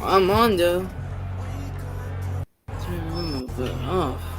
I'm on though. Turn it off.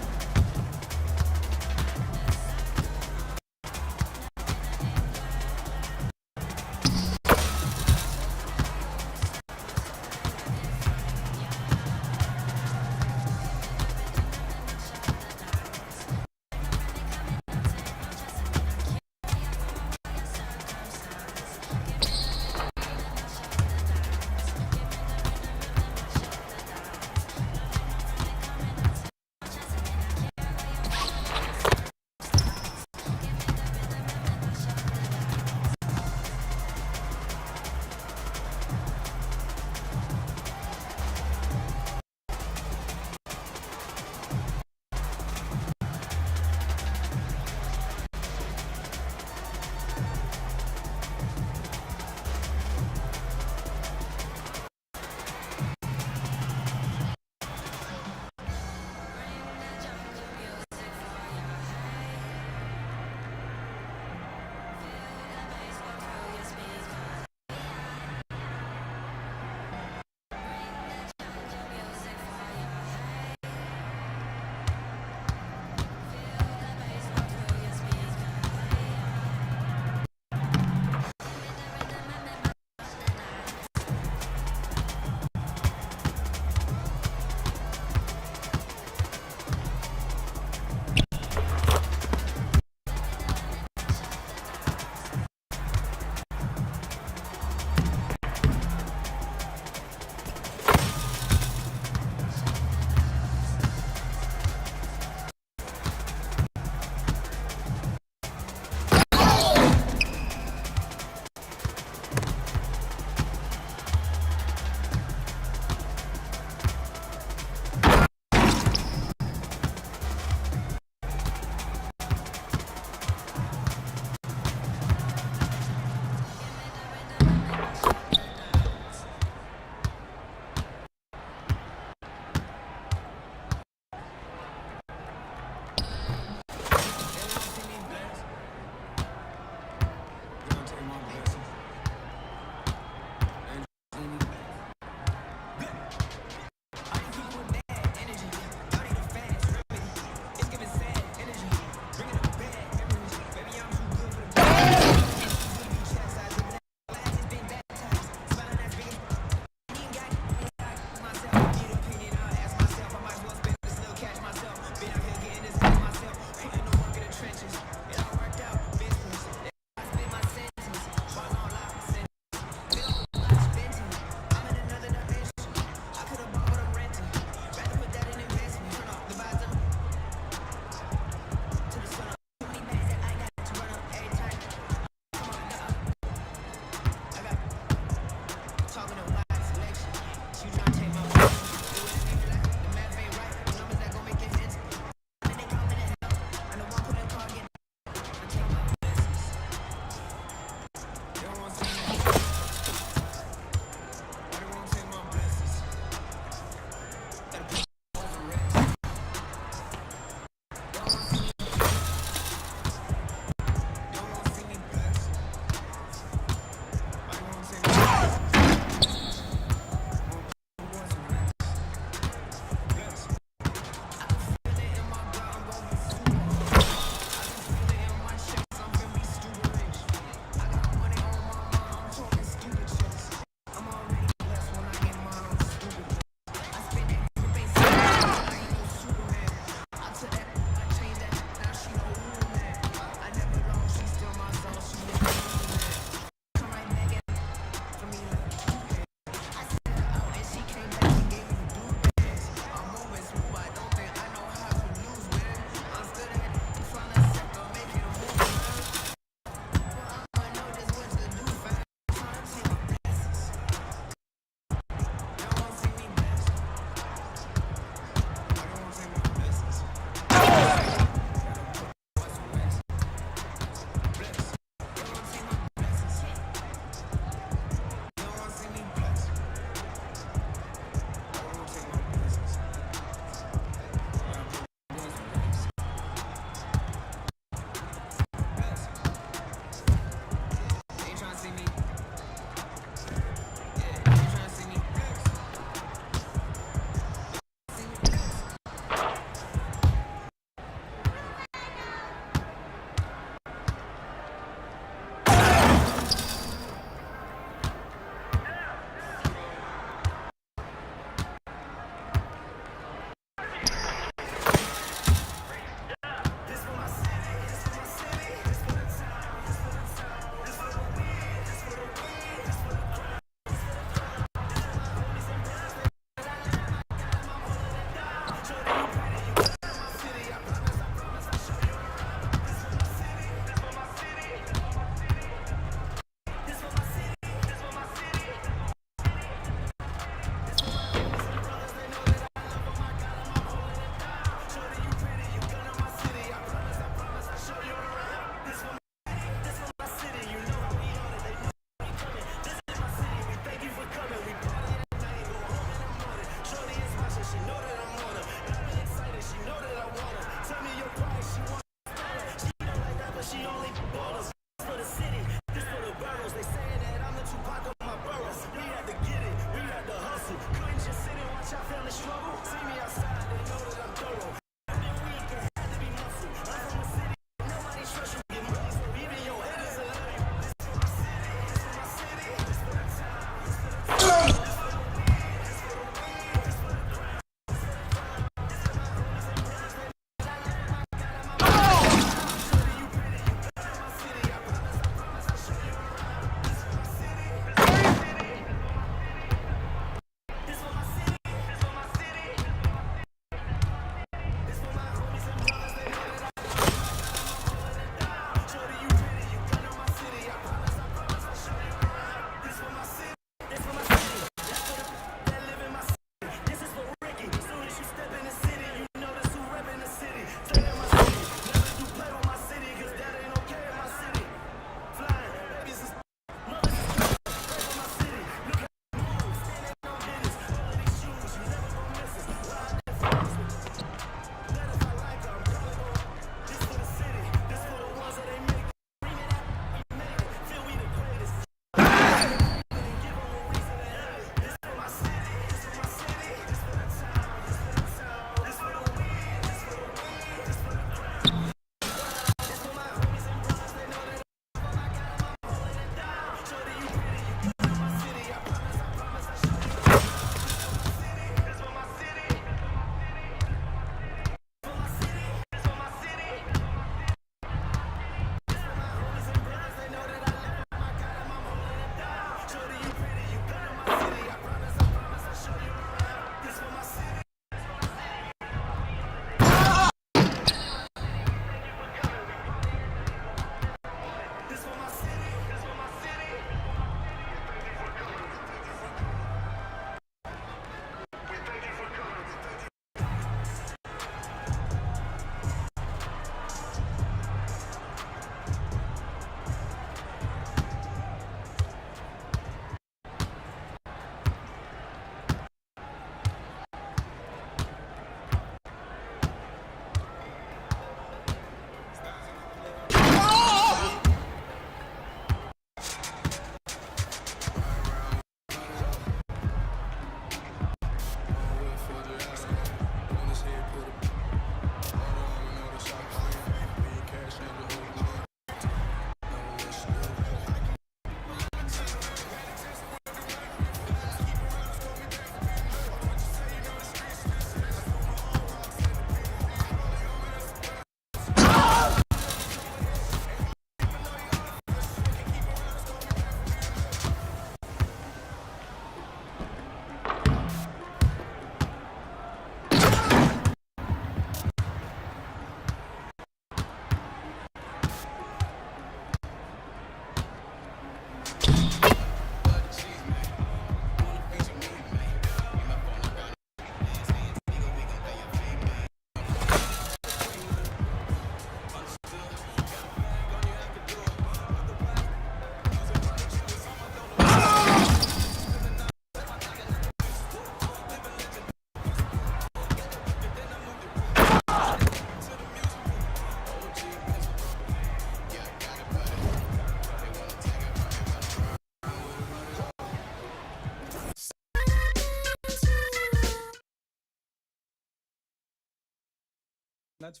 That's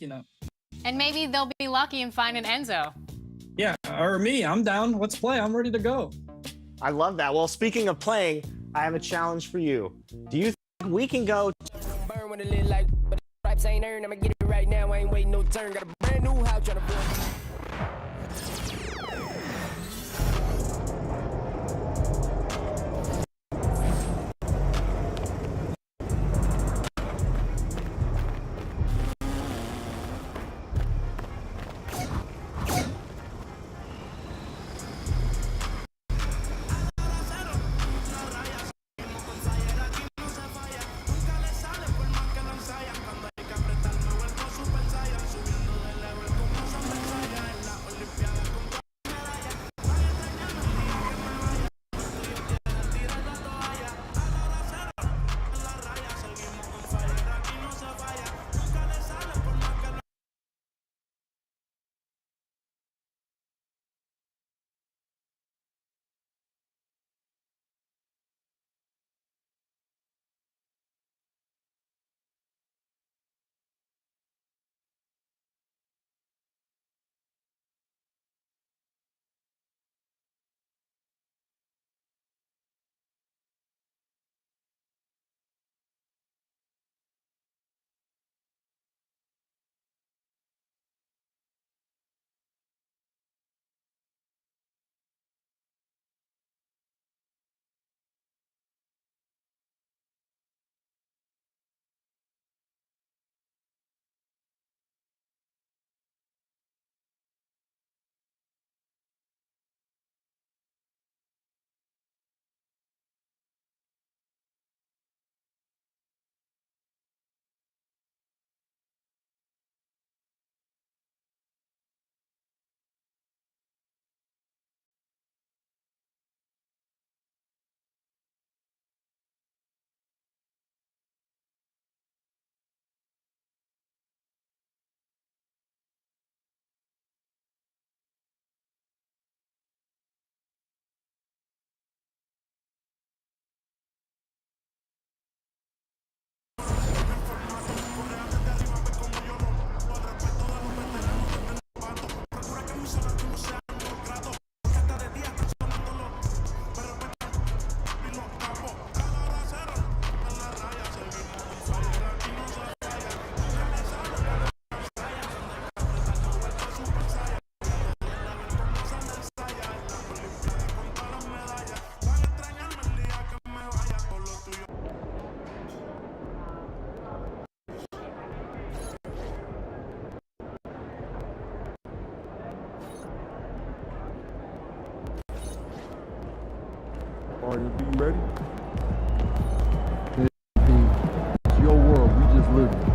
you know. And maybe they'll be lucky and find an Enzo. Yeah, or me. I'm down. Let's play. I'm ready to go. I love that. Well, speaking of playing, I have a challenge for you. Do you think we can go? Burn with a lid like, but the stripes ain't earned. I'ma get it right now. I ain't waiting no turn. Got a brand new house trying to Are you ready? It's your world. We just live in it.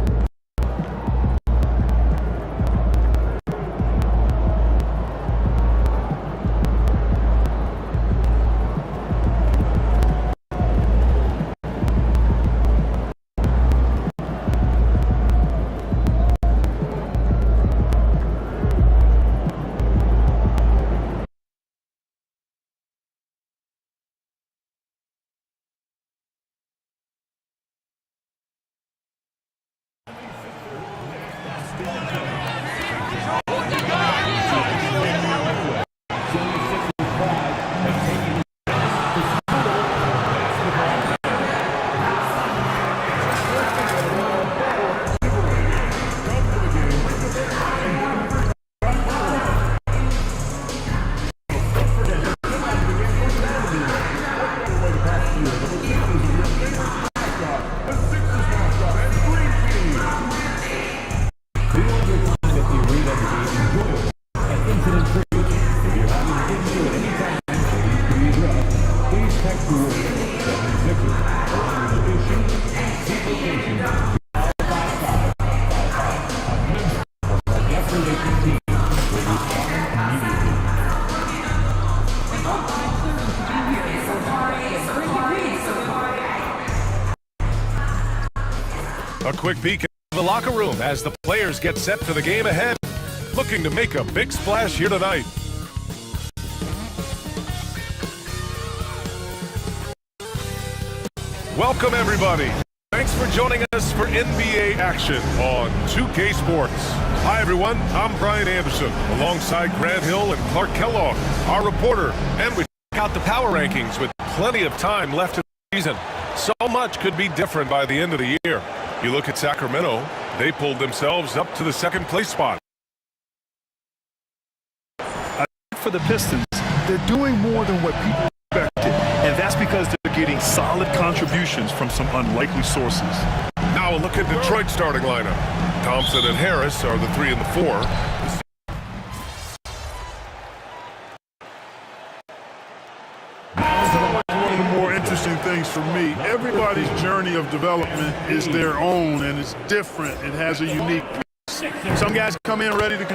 A quick peek at the locker room as the players get set for the game ahead, looking to make a big splash here tonight. Welcome everybody. Thanks for joining us for NBA action on 2K Sports. Hi everyone, I'm Brian Anderson, alongside Grant Hill and Clark Kellogg, our reporter, and we check out the power rankings with plenty of time left in the season. So much could be different by the end of the year. You look at Sacramento, they pulled themselves up to the second place spot. For the Pistons, they're doing more than what people expected, and that's because they're getting solid contributions from some unlikely sources. Now a look at Detroit's starting lineup. Thompson and Harris are the 3 and the 4. One of the more interesting things for me, everybody's journey of development is their own and it's different. It has a unique pace. Some guys come in ready to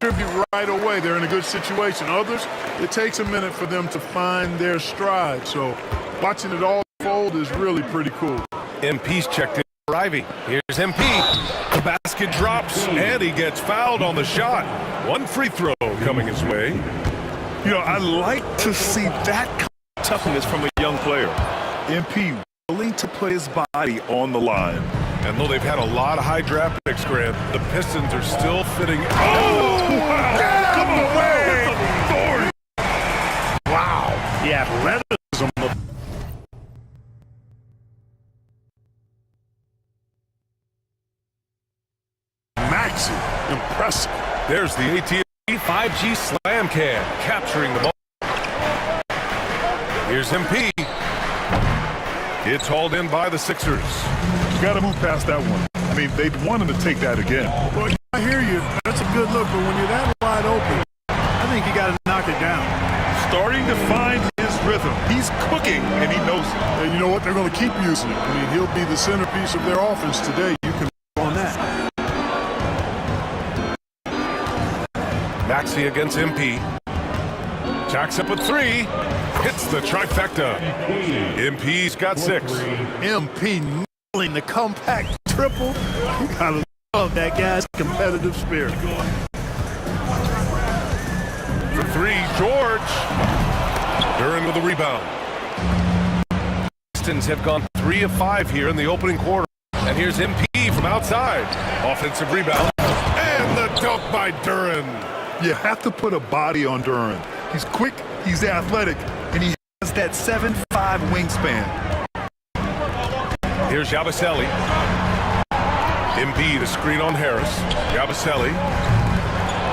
contribute right away. They're in a good situation. Others, it takes a minute for them to find their stride. So watching it all unfold is really pretty cool. MP's checked in for Ivy. Here's MP. The basket drops, and he gets fouled on the shot. One free throw coming his way. You know, I like to see that kind of toughness from a young player. MP willing to put his body on the line. And though they've had a lot of high draft picks, Grant, the Pistons are still fitting. Oh! Wow! Come away! Wow. The athleticism. Maxey, impressive. There's the AT&T 5G Slam Can, capturing the ball. Here's MP. It's hauled in by the Sixers. You got to move past that one. I mean, they want him to take that again. Well, I hear you. That's a good look, but when you're that wide open, I think you got to knock it down. Starting to find his rhythm. He's cooking, and he knows it. And you know what? They're going to keep using it. I mean, he'll be the centerpiece of their offense today. You can on that. Maxey against MP. Jacks up with 3. Hits the trifecta. MP's got 6. MP nailing the compact triple. You gotta love that guy's competitive spirit. For 3, George. Duran with a rebound. Pistons have gone 3 of 5 here in the opening quarter. And here's MP from outside. Offensive rebound. And the dunk by Duran. You have to put a body on Duran. He's quick, he's athletic, and he has that 7'5" wingspan. Here's Yabusele. MP to screen on Harris. Yabusele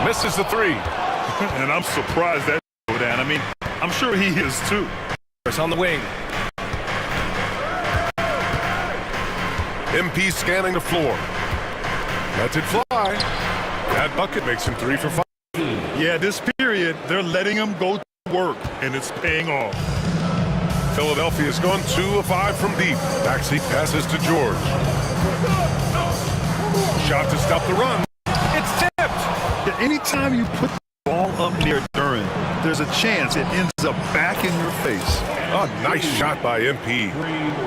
misses the 3. And I'm surprised that go down. I mean, I'm sure he is too. Harris on the wing. MP scanning the floor. Lets it fly. That bucket makes him 3 for 5. Yeah, this period period, they're letting him go to work, and it's paying off. Philadelphia's gone 2 of 5 from deep. Maxey passes to George. Shot to stop the run. It's tipped. Anytime you put the ball up near Duran, there's a chance it ends up back in your face. A nice shot by MP.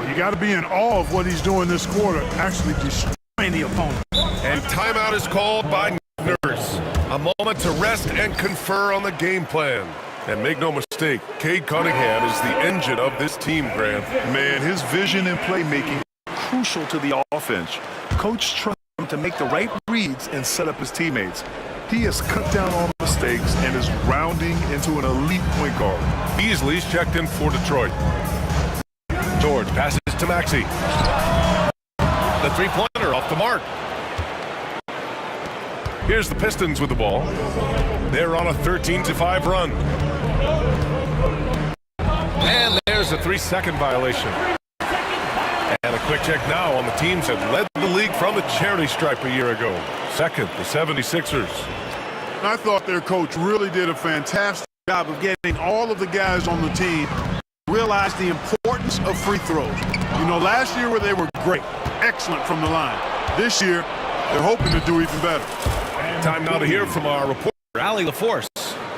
You got to be in awe of what he's doing this quarter, actually destroying the opponent. And timeout is called by Nurse. A moment to rest and confer on the game plan. And make no mistake, Cade Cunningham is the engine of this team, Grant. Man, his vision and playmaking are crucial to the offense. Coach trusts him to make the right reads and set up his teammates. He has cut down on mistakes and is rounding into an elite point guard. Beasley's checked in for Detroit. George passes to Maxey. The three-pointer off the mark. Here's the Pistons with the ball. They're on a 13-5 run. And there's a 3-second violation. And a quick check now on the teams that led the league from the charity stripe a year ago. Second, the 76ers. I thought their coach really did a fantastic job of getting all of the guys on the team to realize the importance of free throws. You know, last year where they were great, excellent from the line. This year, they're hoping to do even better. Time now to hear from our reporter, Allie LaForce.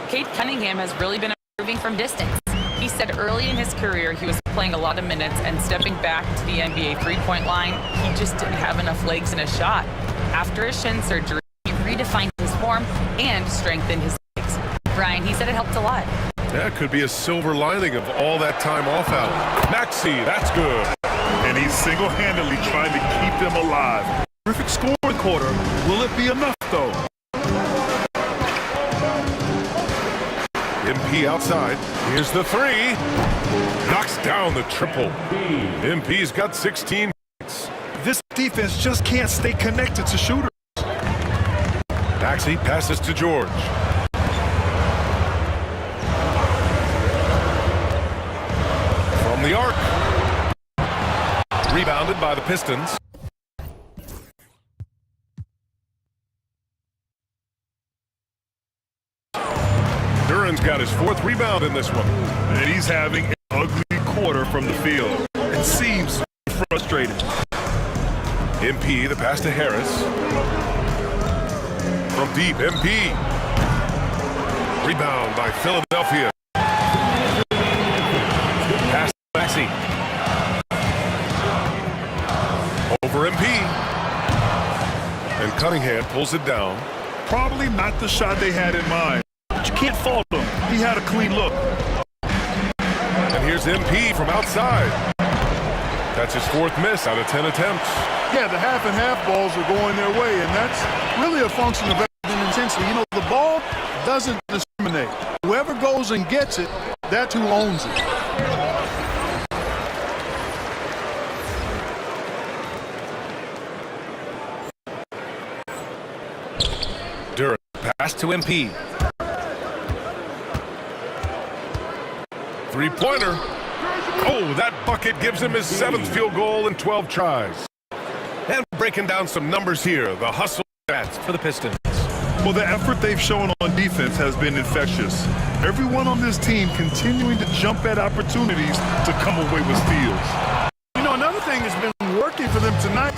Cade Cunningham has really been improving from distance. He said early in his career he was playing a lot of minutes and stepping back to the NBA three-point line, he just didn't have enough legs in his shot. After his shin surgery, he redefined his form and strengthened his legs. Brian, he said it helped a lot. That could be a silver lining of all that time off out. Maxey, that's good. And he's single-handedly trying to keep them alive. Terrific scoring quarter. Will it be enough, though? MP outside. Here's the three. Knocks down the triple. MP's got 16 points. This defense just can't stay connected to shooters. Maxey passes to George. From the arc. Rebounded by the Pistons. Duran's got his 4th rebound in this one. And he's having an ugly quarter from the field. It seems frustrated. MP, the pass to Harris. From deep, MP. Rebound by Philadelphia. Pass to Maxey. Over MP. And Cunningham pulls it down. Probably not the shot they had in mind. But you can't fault him. He had a clean look. And here's MP from outside. That's his 4th miss out of 10 attempts. Yeah, the half and half balls are going their way, and that's really a function of intensity. You know, the ball doesn't discriminate. Whoever goes and gets it, that's who owns it. Duran pass to MP. Three-pointer. Oh, that bucket gives him his 7th field goal in 12 tries. And breaking down some numbers here, the hustle stats for the Pistons. Well, the effort they've shown on defense has been infectious. Everyone on this team continuing to jump at opportunities to come away with steals. You know, another thing that's been working for them tonight.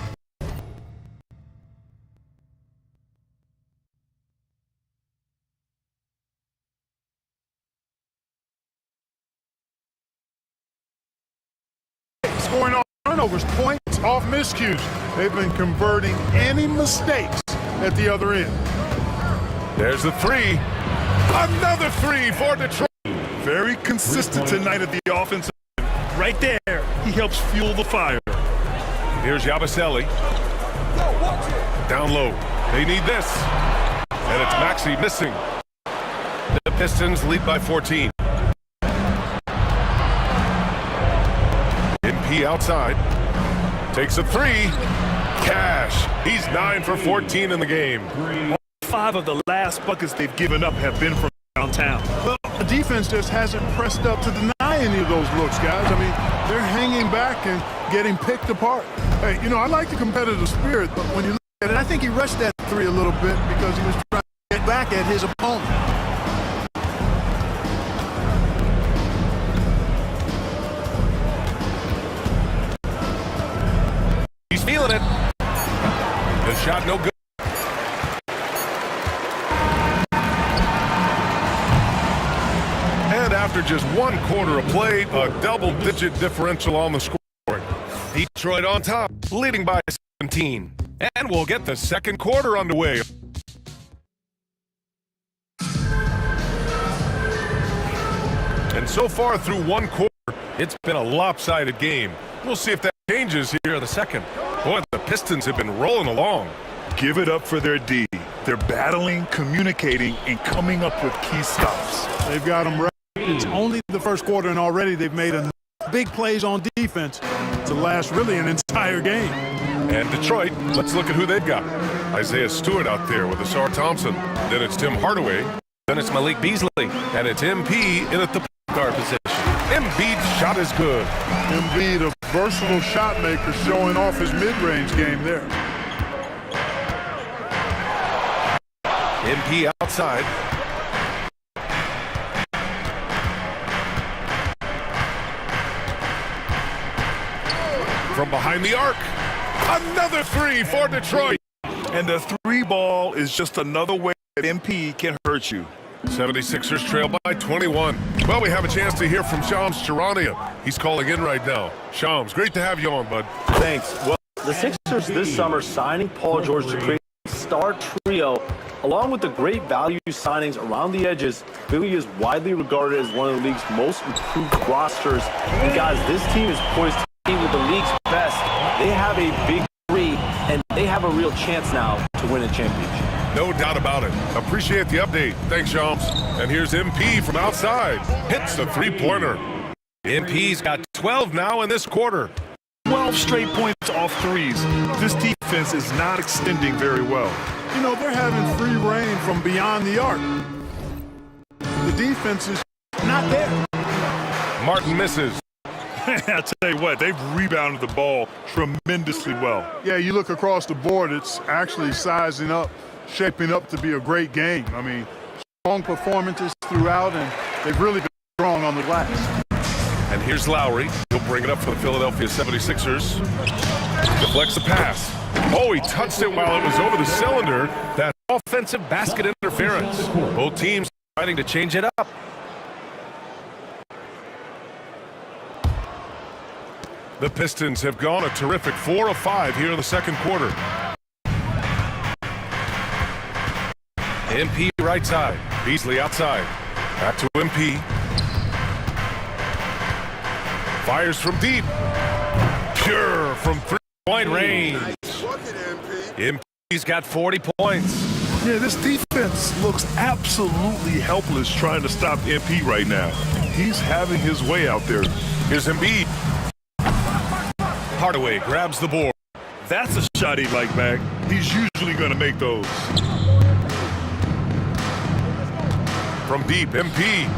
Scoring off turnovers, points off miscues. They've been converting any mistakes at the other end. There's the three. Another three for Detroit. Very consistent tonight at the offensive end. Right there, he helps fuel the fire. Here's Yabusele. Down low. They need this. And it's Maxey missing. The Pistons lead by 14. MP outside. Takes a three. Cash. He's 9 for 14 in the game. 5 of the last buckets they've given up have been from downtown. Well, the defense just hasn't pressed up to deny any of those looks, guys. I mean, they're hanging back and getting picked apart. Hey, you know, I like the competitive spirit, but when you look at it, I think he rushed that three a little bit because he was trying to get back at his opponent. After just 1 quarter of play, a double-digit differential on the scoreboard. Detroit on top, leading by 17. And we'll get the second quarter underway. And so far through 1 quarter, it's been a lopsided game. We'll see if that changes here in the second. Boy, the Pistons have been rolling along. Give it up for their D. They're battling, communicating, and coming up with key stops. They've got them ready. It's only the first quarter, and already they've made enough big plays on defense to last really an entire game. And Detroit, let's look at who they've got. Isaiah Stewart out there with Asar Thompson. Then it's Tim Hardaway. Then it's Malik Beasley. And it's MP in at the point guard position. Embiid's shot is good. Embiid, a versatile shot maker, showing off his mid-range game there. MP outside. From behind the arc. Another three for Detroit. And the 3 ball is just another way that MP can hurt you. 76ers trail by 21. Well, we have a chance to hear from Shams Charania. He's calling in right now. Shams, great to have you on, bud. Thanks. Well, the Sixers this summer signing Paul George to create a star trio, along with the great value signings around the edges, Philly is widely regarded as one of the league's most improved rosters. And guys, this team is poised to be with the league's best. They have a big 3, and they have a real chance now to win a championship. No doubt about it. Appreciate the update. Thanks, Shams. And here's MP from outside. Hits the three-pointer. MP's got 12 now in this quarter. 12 straight points off threes. This defense is not extending very well. You know, they're having free reign from beyond the arc. The defense is not there. Martin misses. I tell you what, they've rebounded the ball tremendously well. Yeah, you look across the board, it's actually sizing up, shaping up to be a great game. I mean, strong performances throughout, and they've really been strong on the glass. And here's Lowry. He'll bring it up for the Philadelphia 76ers. Deflects the pass. Oh, he touched it while it was over the cylinder. That offensive basket interference. Both teams trying to change it up. The Pistons have gone a terrific 4 of 5 here in the second quarter. MP right side. Beasley outside. Back to MP. Fires from deep. Pure from three-point range. MP's got 40 points. Yeah, this defense looks absolutely helpless trying to stop MP right now. He's having his way out there. Here's Embiid. Hardaway grabs the board. That's a shot he'd like back. He's usually going to make those. From deep, MP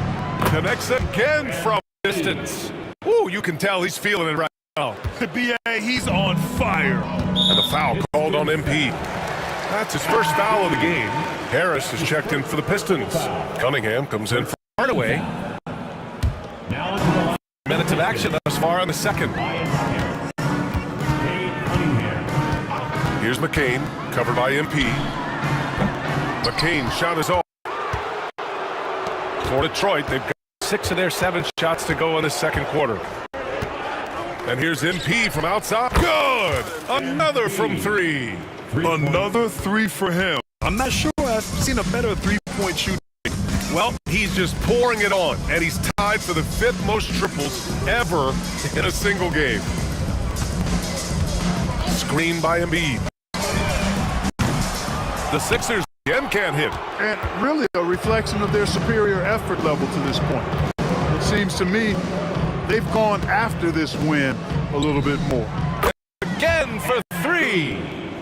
connects again from distance. Ooh, you can tell he's feeling it right now. B.A., he's on fire. And the foul called on MP. That's his first foul of the game. Harris is checked in for the Pistons. Cunningham comes in for Hardaway. Minutes of action thus far in the second. Here's McCain, covered by MP. McCain shot is off. For Detroit, they've got 6 of their 7 shots to go in the second quarter. And here's MP from outside. Good! Another from 3. Another 3 for him. I'm not sure I've seen a better three-point shooter. Well, he's just pouring it on, and he's tied for the 5th most triples ever in a single game. Screen by Embiid. The Sixers again can't hit. And really a reflection of their superior effort level to this point. It seems to me they've gone after this win a little bit more. Again for 3.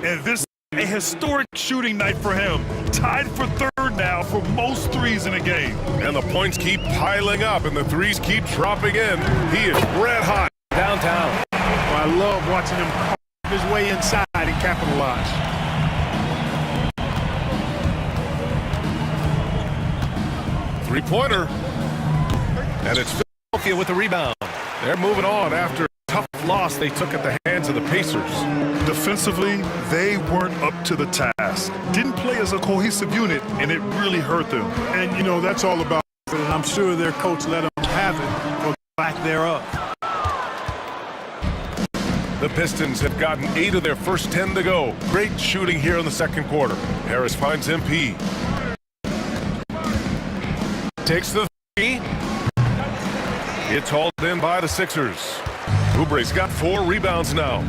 And this is a historic shooting night for him. Tied for 3rd now for most threes in a game. And the points keep piling up, and the threes keep dropping in. He is red hot downtown. Well, I love watching him carve his way inside and capitalize. Three-pointer. And it's Philadelphia with the rebound. They're moving on after a tough loss they took at the hands of the Pacers. Defensively, they weren't up to the task. Didn't play as a cohesive unit, and it really hurt them. And, you know, that's all about it. And I'm sure their coach let them lack thereof. The Pistons have gotten 8 of their first 10 to go. Great shooting here in the second quarter. Harris finds MP. Takes the three. It's hauled in by the Sixers. Oubre's got 4 rebounds now.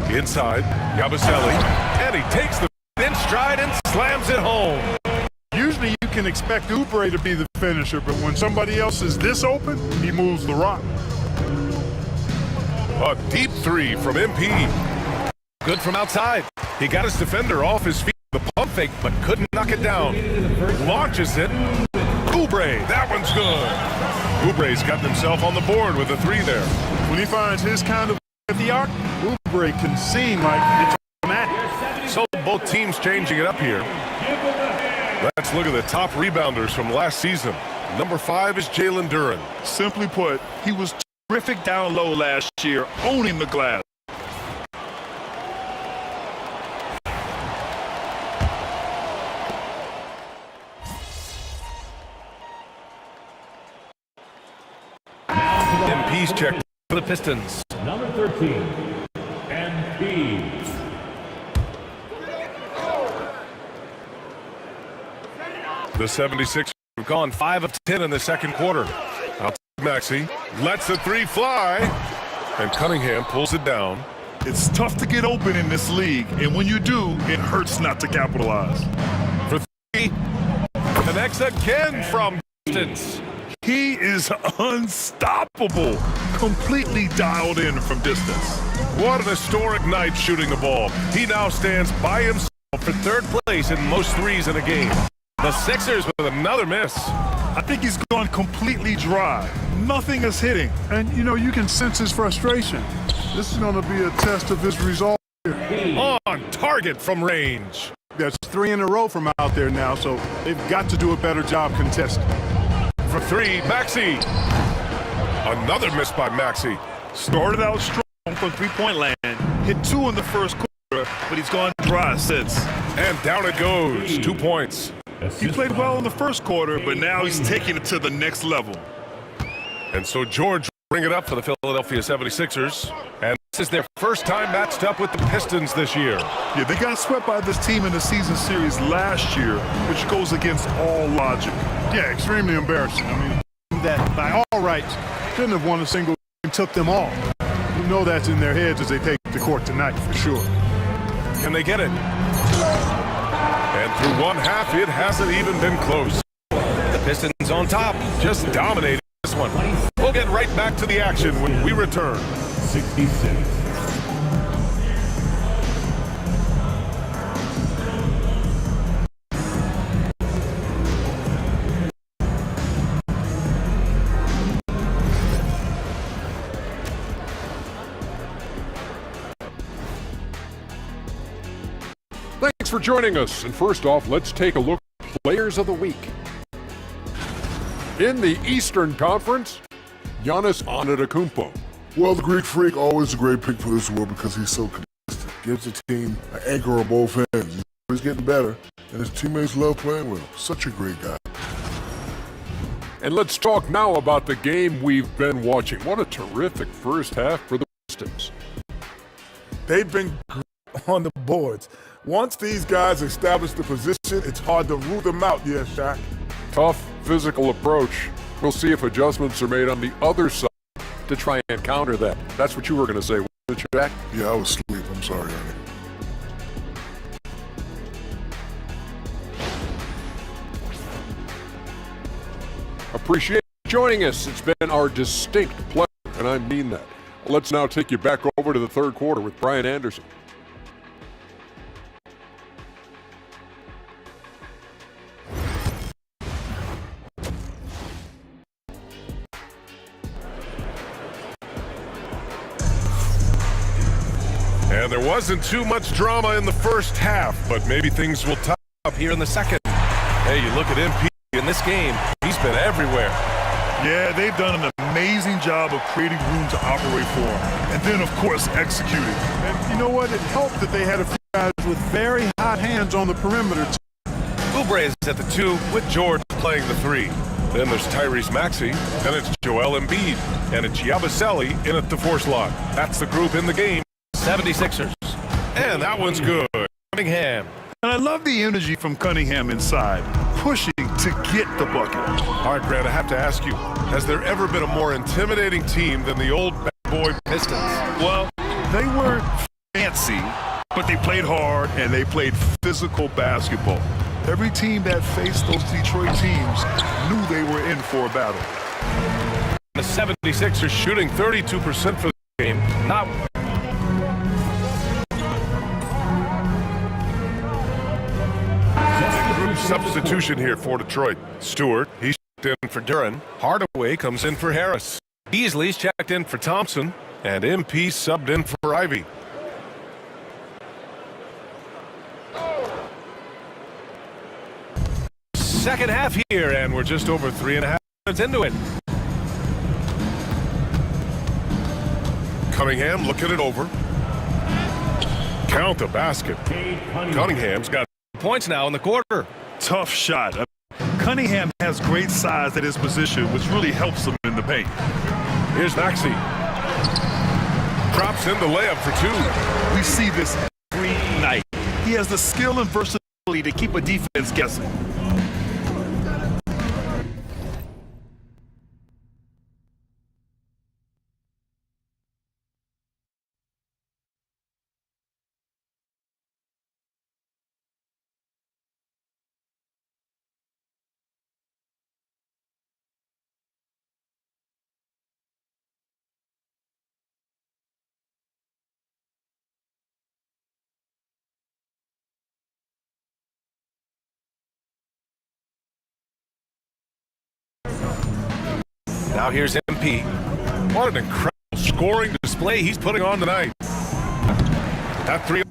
Inside, Yabusele, and he takes the in stride and slams it home. Usually you can expect Oubre to be the finisher, but when somebody else is this open, he moves the rock. A deep three from MP. Good from outside. He got his defender off his feet with the pump fake, but couldn't knock it down. Launches it. Oubre, that one's good. Oubre's got himself on the board with a three there. When he finds his kind of at the arc, Oubre can seem like it's automatic. So both teams changing it up here. Let's look at the top rebounders from last season. Number 5 is Jalen Duren. Simply put, he was terrific down low last year, owning the glass. MP's check for the Pistons. Number 13, MP. The 76ers have gone 5 of 10 in the second quarter. Out to Maxey, lets the three fly, and Cunningham pulls it down. It's tough to get open in this league, and when you do, it hurts not to capitalize. For three, connects again from distance. He is unstoppable, completely dialed in from distance. What an historic night shooting the ball. He now stands by himself for third place in most threes in a game. The Sixers with another miss. I think he's gone completely dry. Nothing is hitting. And, you know, you can sense his frustration. This is going to be a test of his resolve here. On target from range. That's 3 in a row from out there now, so they've got to do a better job contesting. For three, Maxey. Another miss by Maxey. Started out strong from three-point land, hit 2 in the first quarter, but he's gone dry since. And down it goes, 2 points. He played well in the first quarter, but now he's taking it to the next level. And so George bring it up for the Philadelphia 76ers. And this is their first time matched up with the Pistons this year. Yeah, they got swept by this team in the season series last year, which goes against all logic. Yeah, extremely embarrassing. I mean, that by all rights shouldn't have won a single and took them all. You know that's in their heads as they take the court tonight for sure. Can they get it? And through one half, it hasn't even been close. The Pistons on top, just dominating this one. We'll get right back to the action when we return. 66. Thanks for joining us. And first off, let's take a look at Players of the Week. In the Eastern Conference, Giannis Antetokounmpo. Well, the Greek Freak, always a great pick for this world because he's so consistent. Gives the team an anchor on both ends. He's always getting better, and his teammates love playing with him. Such a great guy. And let's talk now about the game we've been watching. What a terrific first half for the Pistons. They've been on the boards. Once these guys establish the position, it's hard to root them out, yes, Shaq. Tough physical approach. We'll see if adjustments are made on the other side to try and counter that. That's what you were going to say, wasn't it, Shaq? Yeah, I was asleep. I'm sorry, honey. Appreciate you joining us. It's been our distinct pleasure, and I mean that. Let's now take you back over to the third quarter with Brian Anderson. And there wasn't too much drama in the first half, but maybe things will top up here in the second. Hey, you look at MP in this game, he's been everywhere. Yeah, they've done an amazing job of creating room to operate for him. And then, of course, executing. And you know what? It helped that they had a few guys with very hot hands on the perimeter. Oubre is at the 2 with George playing the 3. Then there's Tyrese Maxey, then it's Joel Embiid, and it's Yabusele in at the 4 slot. That's the group in the game, 76ers. And that one's good. Cunningham. And I love the energy from Cunningham inside, pushing to get the bucket. All right, Grant, I have to ask you, has there ever been a more intimidating team than the old bad boy Pistons? Well, they weren't fancy, but they played hard and they played physical basketball. Every team that faced those Detroit teams knew they were in for a battle. The 76ers shooting 32% for game. Not group substitution here for Detroit. Stewart, he's checked in for Duran. Hardaway comes in for Harris. Beasley's checked in for Thompson. And MP subbed in for Ivy. Second half here, and we're just over 3.5 minutes into it. Cunningham looking it over. Count the basket. Cunningham's got points now in the quarter. Tough shot. Cunningham has great size at his position, which really helps him in the paint. Here's Maxey. Drops in the layup for two. We see this every night. He has the skill and versatility to keep a defense guessing. Now here's MP. What an incredible scoring display he's putting on tonight. That three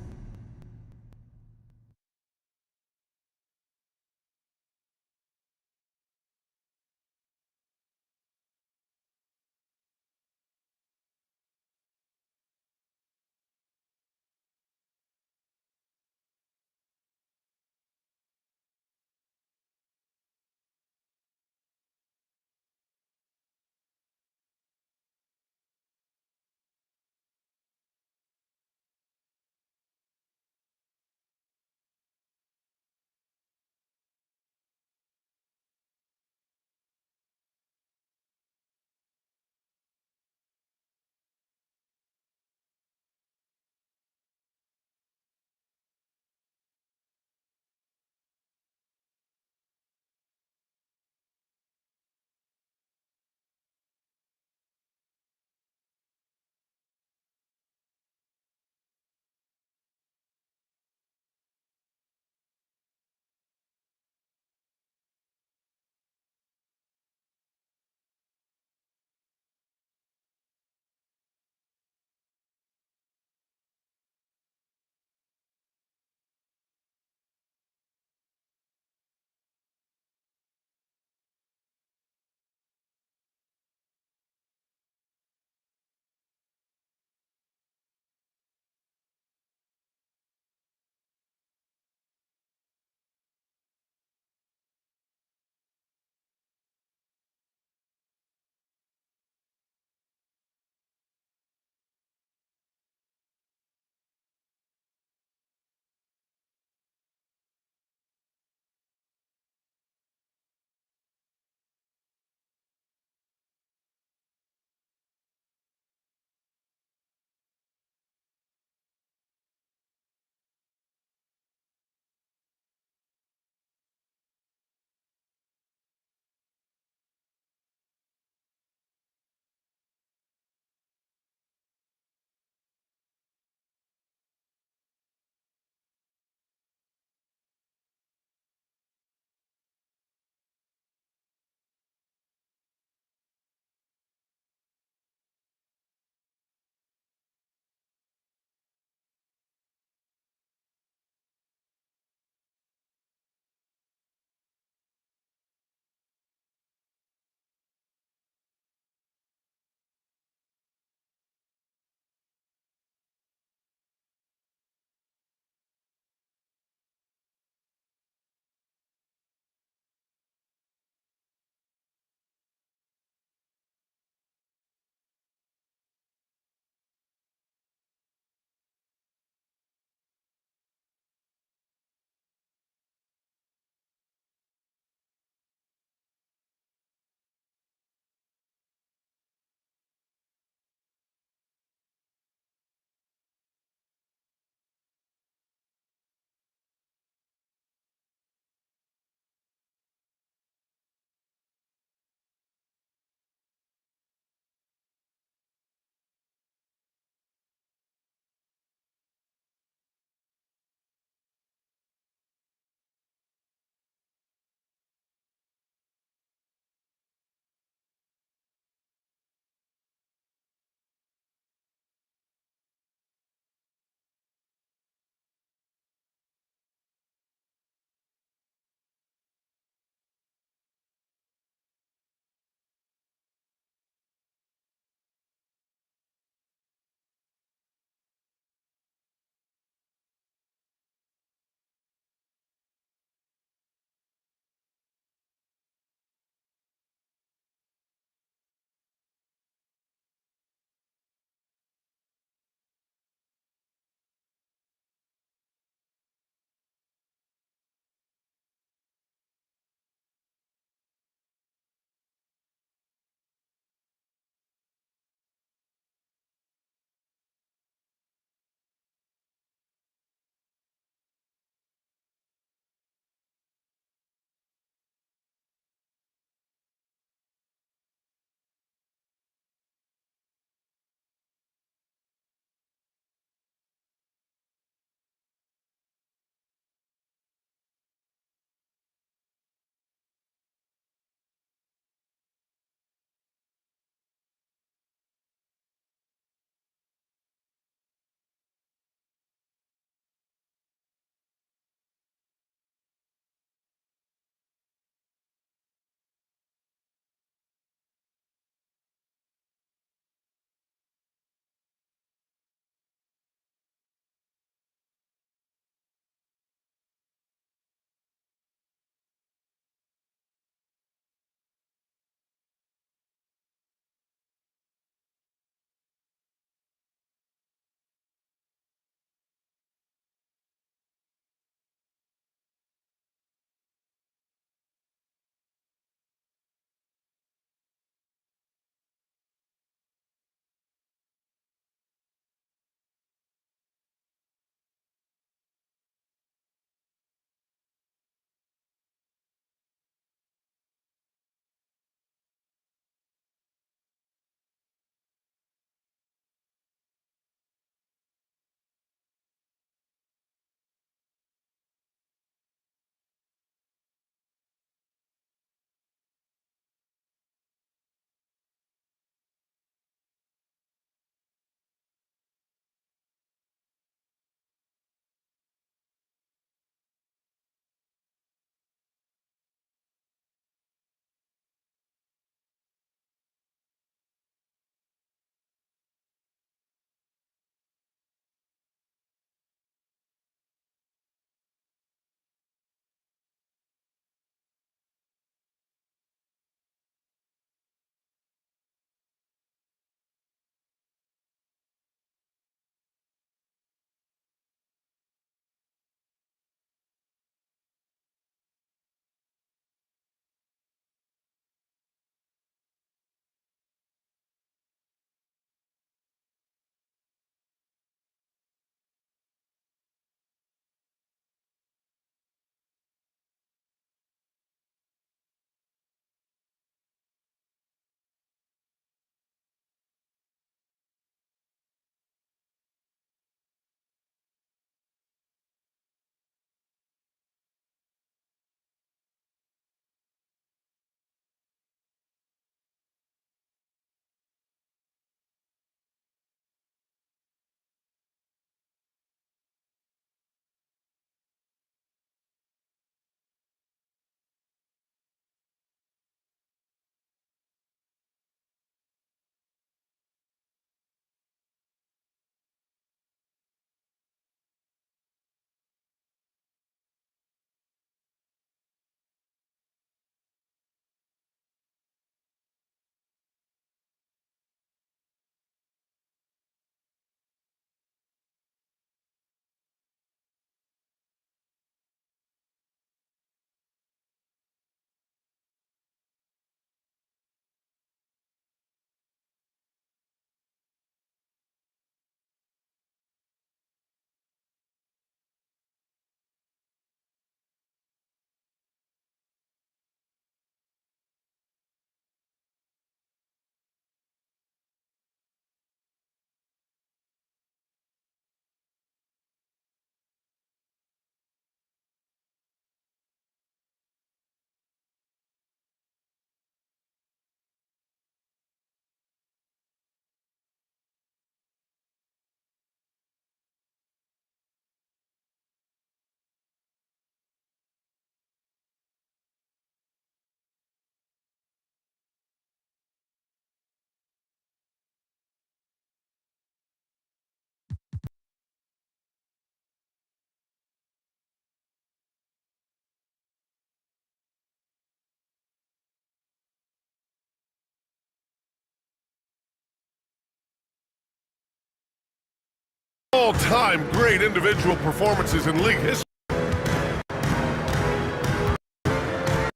all-time great individual performances in league history.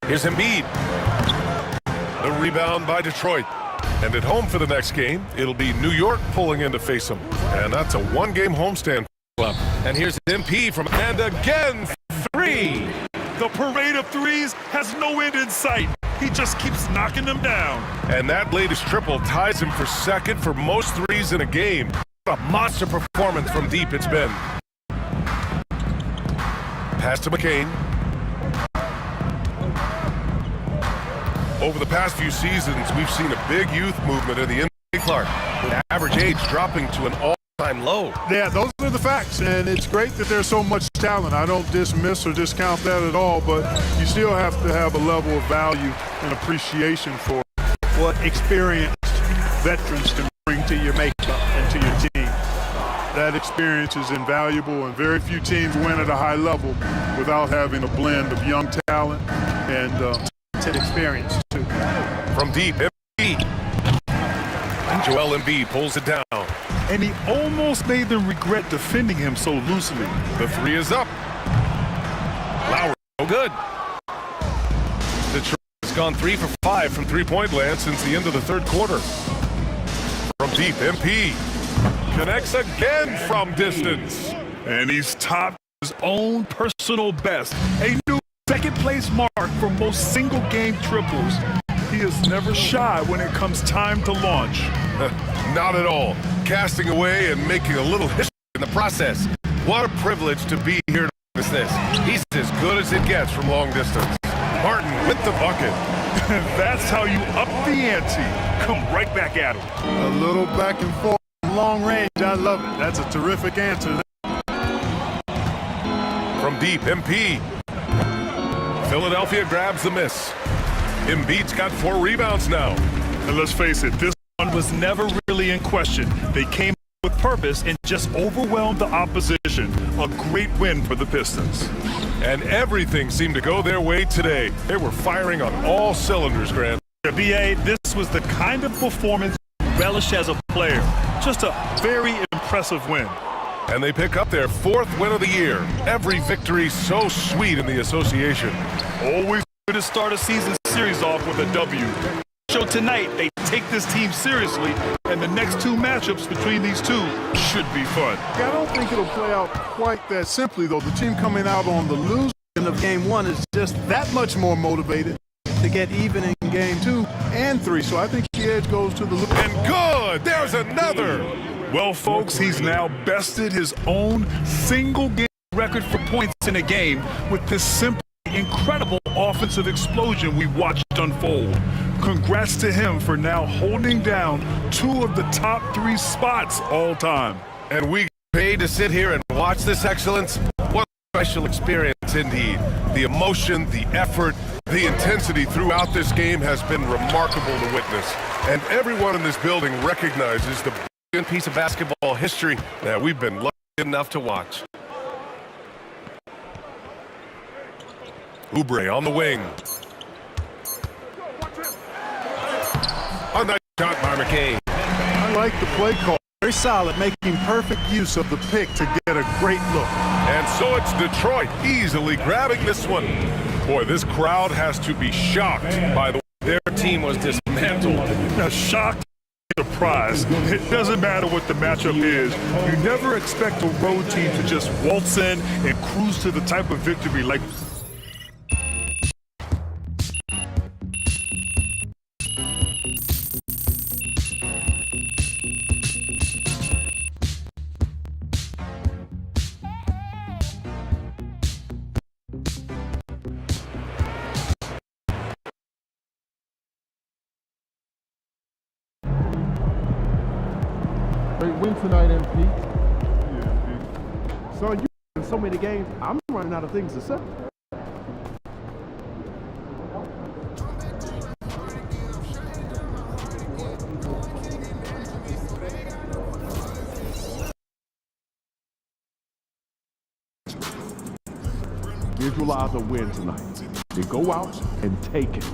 Here's Embiid. The rebound by Detroit. And at home for the next game, it'll be New York pulling in to face them. And that's a one-game homestand club. And here's MP from and again, 3. The parade of threes has no end in sight. He just keeps knocking them down. And that latest triple ties him for second for most threes in a game. What a monster performance from deep it's been. Pass to McCain. Over the past few seasons, we've seen a big youth movement in the NBA, Clark, with average age dropping to an all-time low. Yeah, those are the facts, and it's great that there's so much talent. I don't dismiss or discount that at all, but you still have to have a level of value and appreciation for what experienced veterans can bring to your makeup and to your team. That experience is invaluable, and very few teams win at a high level without having a blend of young talent and experience too. From deep, Embiid. And Joel Embiid pulls it down. And he almost made them regret defending him so loosely. The 3 is up. Lowry, no good. Detroit has gone 3 for 5 from three-point land since the end of the third quarter. From deep, MP connects again from distance. And he's topped his own personal best. A new second-place mark for most single-game triples. He is never shy when it comes time to launch. Not at all. Casting away and making a little history in the process. What a privilege to be here to witness this. He's as good as it gets from long distance. Martin with the bucket. That's how you up the ante. Come right back at him. A little back and forth, long range. I love it. That's a terrific answer. From deep, MP. Philadelphia grabs the miss. Embiid's got 4 rebounds now. And let's face it, this one was never really in question. They came with purpose and just overwhelmed the opposition. A great win for the Pistons. And everything seemed to go their way today. They were firing on all cylinders, Grant. B.A., this was the kind of performance you relish as a player. Just a very impressive win. And they pick up their 4th win of the year. Every victory so sweet in the association. Always good to start a season series off with a W. So tonight, they take this team seriously, and the next 2 matchups between these two should be fun. I don't think it'll play out quite that simply, though. The team coming out on the losing end of game 1 is just that much more motivated to get even in game 2 and 3. So I think the edge goes to the loser. And good! There's another! Well, folks, he's now bested his own single-game record for points in a game with this simple, incredible offensive explosion we watched unfold. Congrats to him for now holding down 2 of the top 3 spots all time. And we paid to sit here and watch this excellence. What a special experience indeed. The emotion, the effort, the intensity throughout this game has been remarkable to witness. And everyone in this building recognizes the brilliant piece of basketball history that we've been lucky enough to watch. Oubre on the wing. A nice shot by McCain. I like the play call. Very solid, making perfect use of the pick to get a great look. And so it's Detroit easily grabbing this one. Boy, this crowd has to be shocked by the way their team was dismantled. Now, shocked, surprised. It doesn't matter what the matchup is. You never expect a road team to just waltz in and cruise to the type of victory like Great win tonight, MP. Yeah, son, you in so many games, I'm running out of things to say. Visualize a win tonight. Then go out and take it.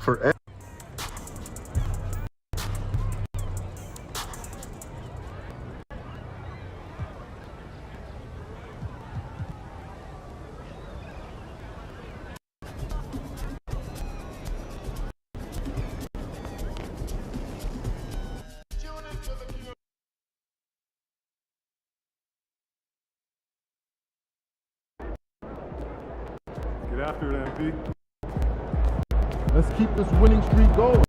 for Get after it, MP. Let's keep this winning streak going.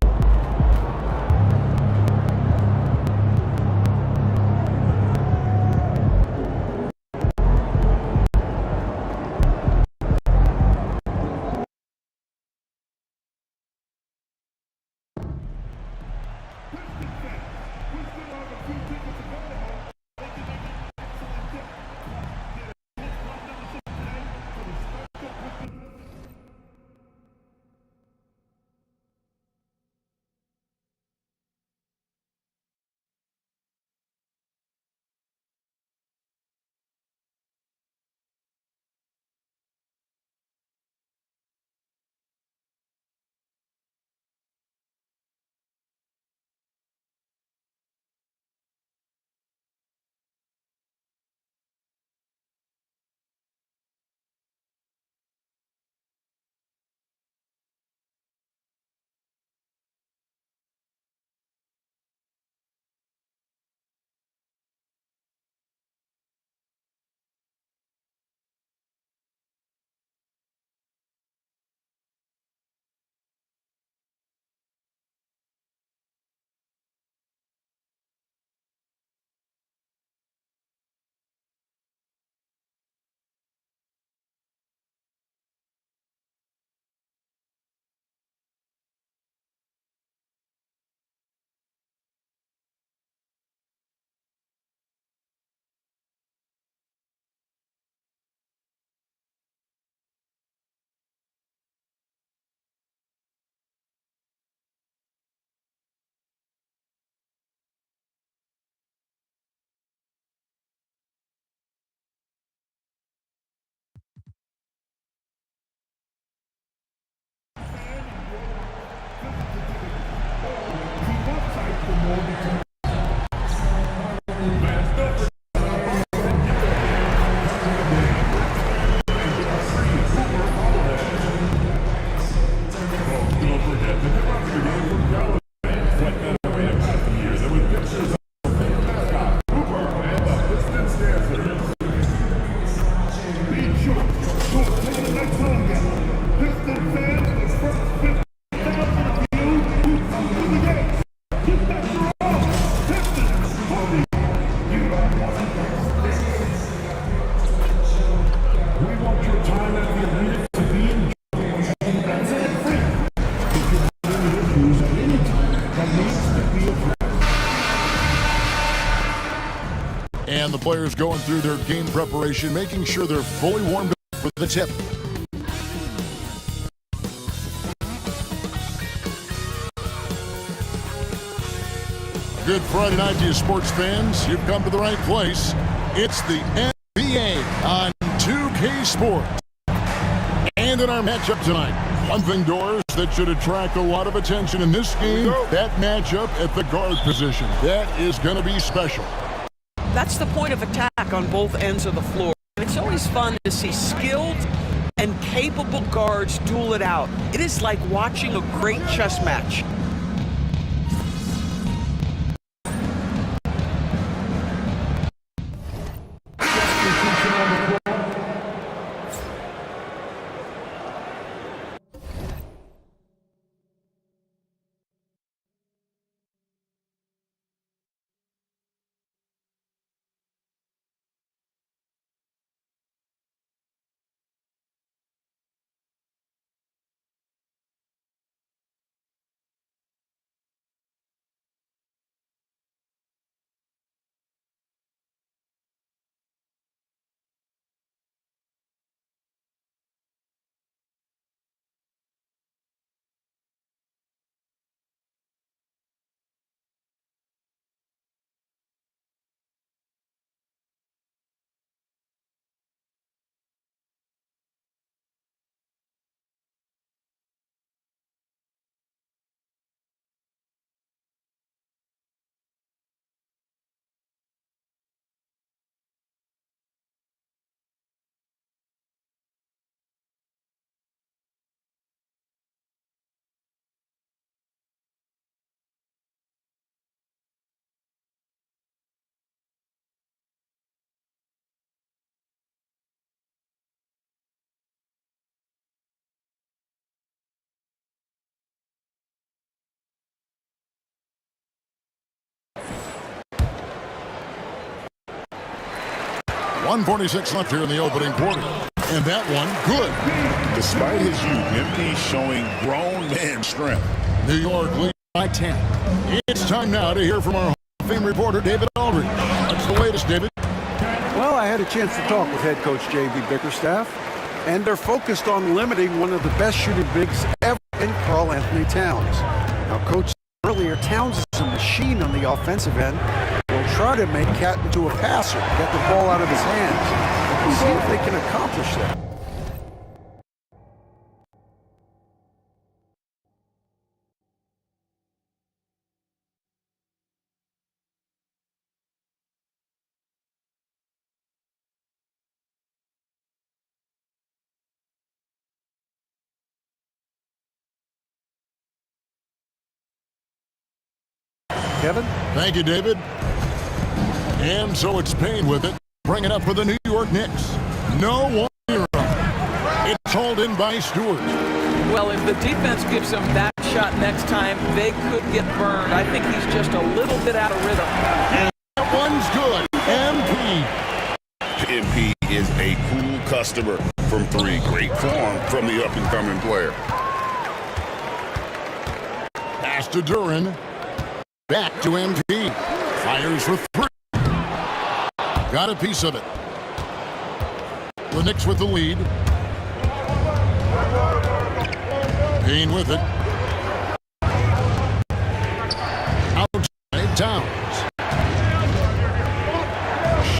And the players going through their game preparation, making sure they're fully warmed up for the tip. Good Friday night to you, sports fans. You've come to the right place. It's the NBA on 2K Sports. And in our matchup tonight, one thing, Doors, that should attract a lot of attention in this game, that matchup at the guard position. That is going to be special. That's the point of attack on both ends of the floor. And it's always fun to see skilled and capable guards duel it out. It is like watching a great chess match. 1:46 left here in the opening quarter. And that one, good. Despite his youth, MP showing grown man strength. New York leads by 10. It's time now to hear from our Hall of Fame reporter, David Aldridge. What's the latest, David? Well, I had a chance to talk with head coach J.B. Bickerstaff, and they're focused on limiting one of the best shooting bigs ever in Karl Anthony Towns. Now, coach said earlier, Towns is a machine on the offensive end. They'll try to make Cat into a passer, get the ball out of his hands. See if they can accomplish that. Kevin? Thank you, David. And so it's Payne with it. Bring it up for the New York Knicks. No 1-0. It's hauled in by Stewart. Well, if the defense gives him that shot next time, they could get burned. I think he's just a little bit out of rhythm. And that one's good. MP. MP is a cool customer from 3. Great form from the up-and-coming player. Pass to Duran. Back to MP. Fires for 3. Got a piece of it. The Knicks with the lead. Payne with it. Outside Towns.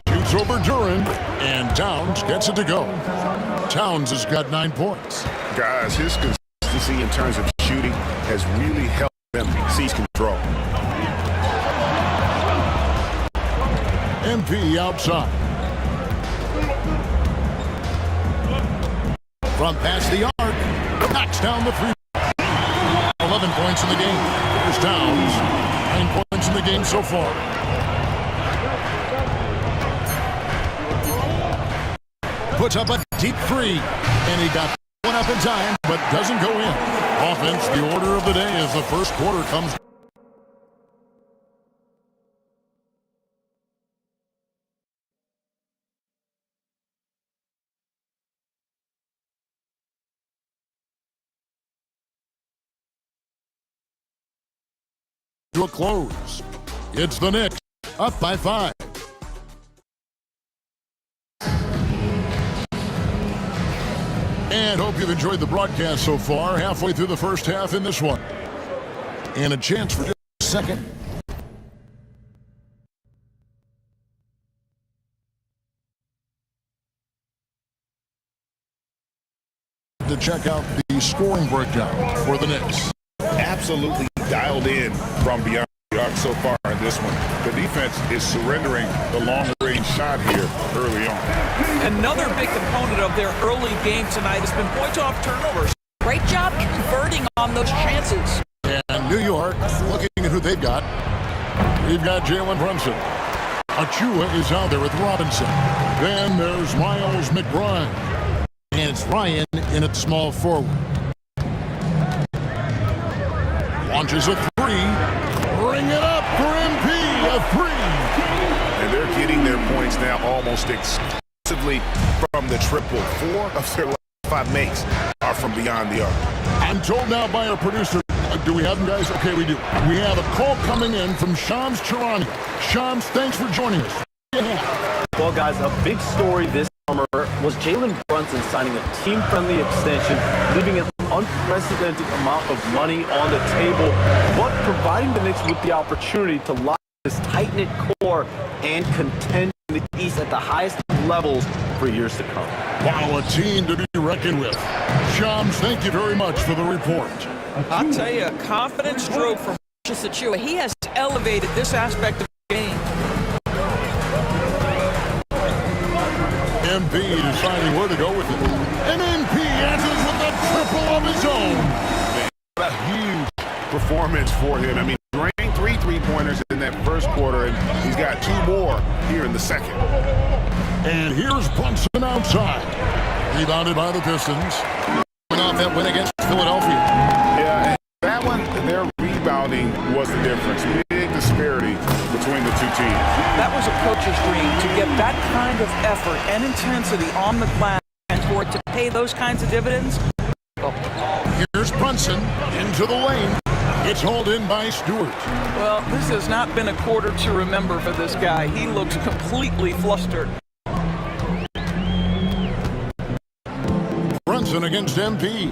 Shoots over Duran, and Towns gets it to go. Towns has got 9 points. Guys, his consistency in terms of shooting has really helped them seize control. MP outside. Front past the arc. Knocks down the 3. 11 points in the game. Here's Towns. 9 points in the game so far. Puts up a deep 3. And he got one up in time, but doesn't go in. Offense, the order of the day as the first quarter comes. To a close. It's the Knicks up by 5. And hope you've enjoyed the broadcast so far. Halfway through the first half in this one. And a chance for just a second. To check out the scoring breakdown for the Knicks. Absolutely dialed in from beyond the arc so far in this one. The defense is surrendering the long-range shot here early on. Another big component of their early game tonight has been points off turnovers. Great job converting on those chances. And New York, looking at who they've got. We've got Jalen Brunson. Achua is out there with Robinson. Then there's Miles McBride. And it's Ryan in at small forward. Launches a 3. Bring it up for MP. A 3. And they're getting their points now almost exclusively from the triple. 4 of their last 5 makes are from beyond the arc. I'm told now by our producer, do we have them, guys? Okay, we do. We have a call coming in from Shams Charania. Shams, thanks for joining us. Yeah. Well, guys, a big story this summer was Jalen Brunson signing a team-friendly extension, leaving an unprecedented amount of money on the table, but providing the Knicks with the opportunity to lock this tight-knit core and contend in the East at the highest levels for years to come. Wow, a team to be reckoned with. Shams, thank you very much for the report. I'll tell you, a confident stroke from Achua. He has elevated this aspect of the game. MP deciding where to go with it. And MP answers with a triple of his own. A huge performance for him. I mean, drained 3 3-pointers in that first quarter, and he's got 2 more here in the second. And here's Brunson outside. Rebounded by the Pistons. Coming off that win against Philadelphia. Yeah, and that one, their rebounding was the difference. Big disparity between the two teams. That was a coach's dream to get that kind of effort and intensity on the glass, and for it to pay those kinds of dividends. Here's Brunson into the lane. It's hauled in by Stewart. Well, this has not been a quarter to remember for this guy. He looks completely flustered. Brunson against MP.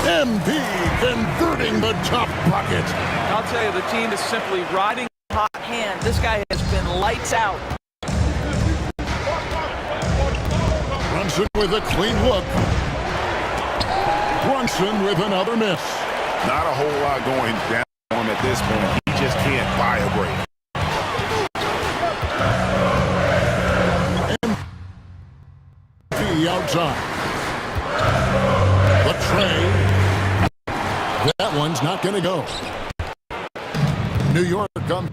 MP converting the top pocket. I'll tell you, the team is simply riding a hot hand. This guy has been lights out. Brunson with a clean look. Brunson with another miss. Not a whole lot going down on him at this point. He just can't buy a break. MP outside. The tray. That one's not going to go. New York comes.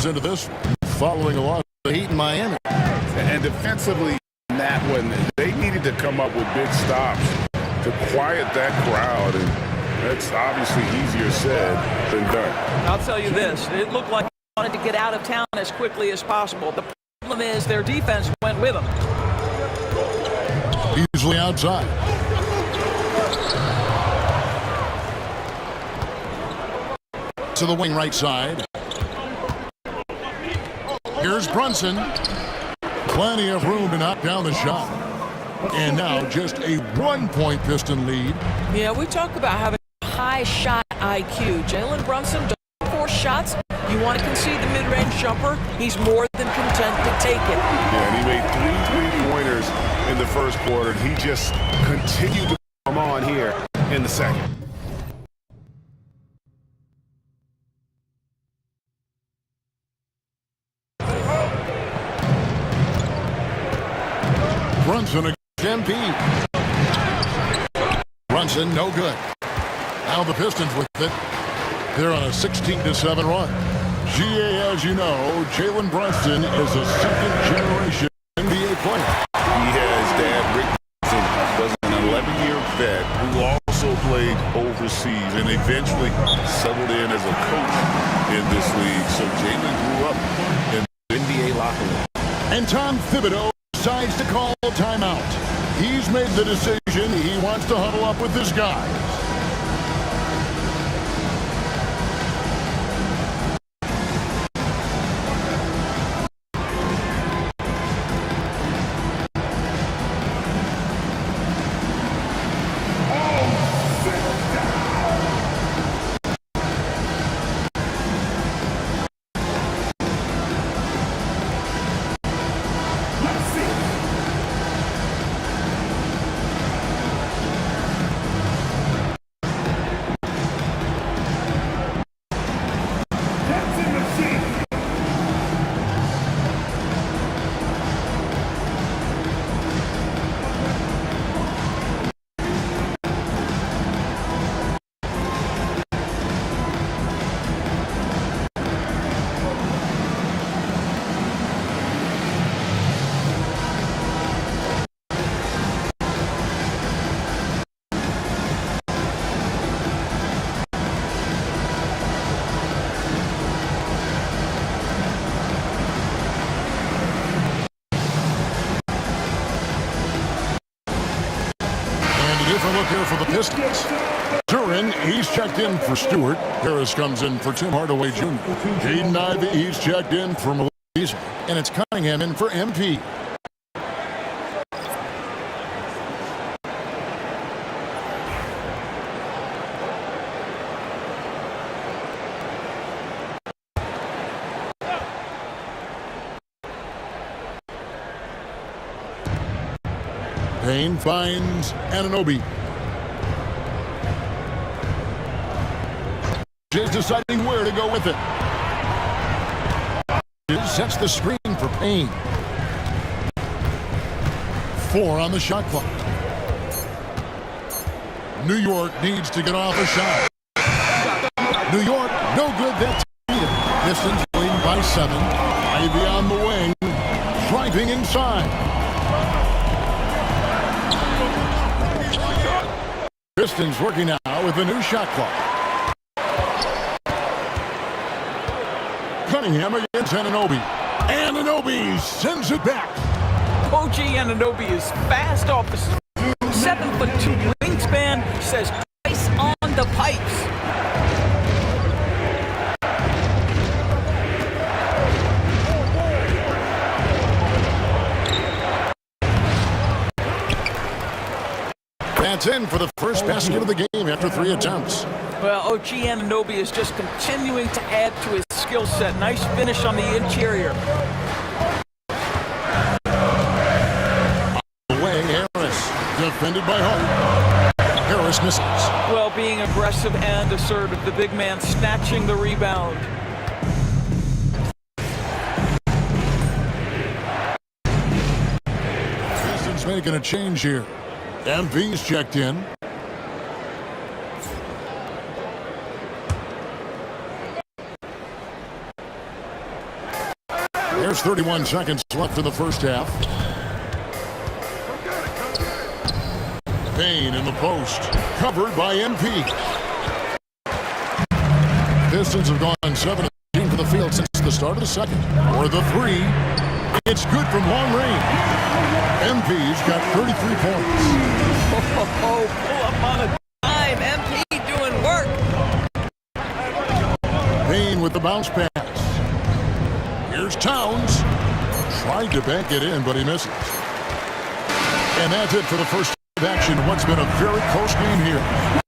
Into this, following a lot of heat in Miami. And defensively, in that one, they needed to come up with big stops to quiet that crowd, and that's obviously easier said than done. I'll tell you this, it looked like they wanted to get out of town as quickly as possible. The problem is their defense went with them. Easily outside. To the wing right side. Here's Brunson. Plenty of room to knock down the shot. And now just a 1-point Piston lead. Yeah, we talk about having a high shot IQ. Jalen Brunson does 4 shots. You want to concede the mid-range jumper, he's more than content to take it. Yeah, and he made 3 3-pointers in the first quarter, and he just continued to come on here in the second. Brunson against MP. Brunson, no good. Now the Pistons with it. They're on a 16-7 run. GA, as you know, Jalen Brunson is a second-generation NBA player. He has dad, Rick Brunson, was an 11-year vet who also played overseas and eventually settled in as a coach in this league. So Jalen grew up in the NBA locker room. And Tom Thibodeau decides to call a timeout. He's made the decision. He wants to huddle up with his guys. Different look here for the Pistons. Duran, he's checked in for Stewart. Harris comes in for Tim Hardaway Jr. Jaden Ivey, he's checked in for Melissa. And it's Cunningham in for MP. Payne finds Anunoby. Is deciding where to go with it. It sets the screen for Payne. 4 on the shot clock. New York needs to get off a shot. New York, no good. That's Pistons leading by 7. Ivy on the wing, driving inside. Pistons working now with a new shot clock. Cunningham against Anunoby. Anunoby sends it back. OG Anunoby is fast off the 7'2" wingspan, says ice on the pipes. That's in for the first basket of the game after 3 attempts. Well, OG Anunoby is just continuing to add to his skill set. Nice finish on the interior. Away, Harris. Defended by Holt. Harris misses. Well, being aggressive and assertive, the big man snatching the rebound. Pistons making a change here. MV's checked in. There's 31 seconds left in the first half. Payne in the post, covered by MP. Pistons have gone 7 of 15 for the field since the start of the second. For the 3, it's good from long range. MP's got 33 points. Oh, pull up on a dime. MP doing work. Payne with the bounce pass. Here's Towns. Tried to bank it in, but he misses. And that's it for the first action. What's been a very close game here.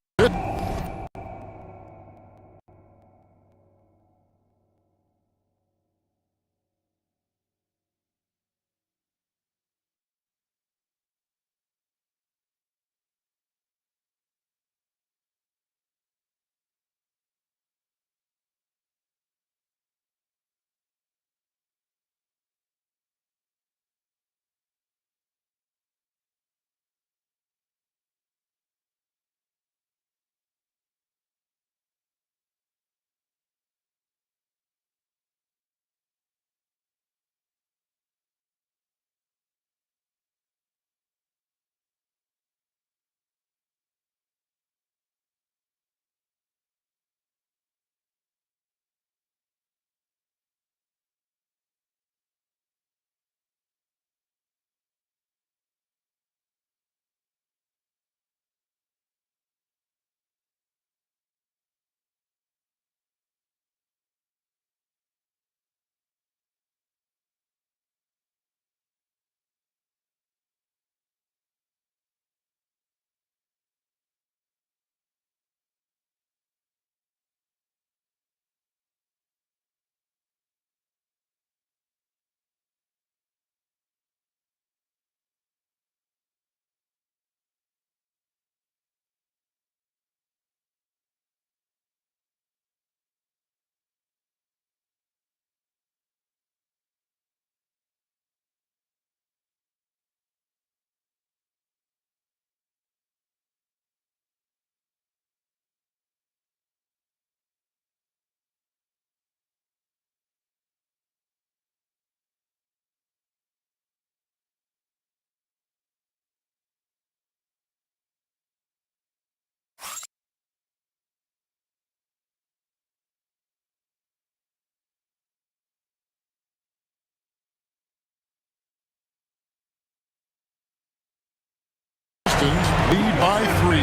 Lead by 3.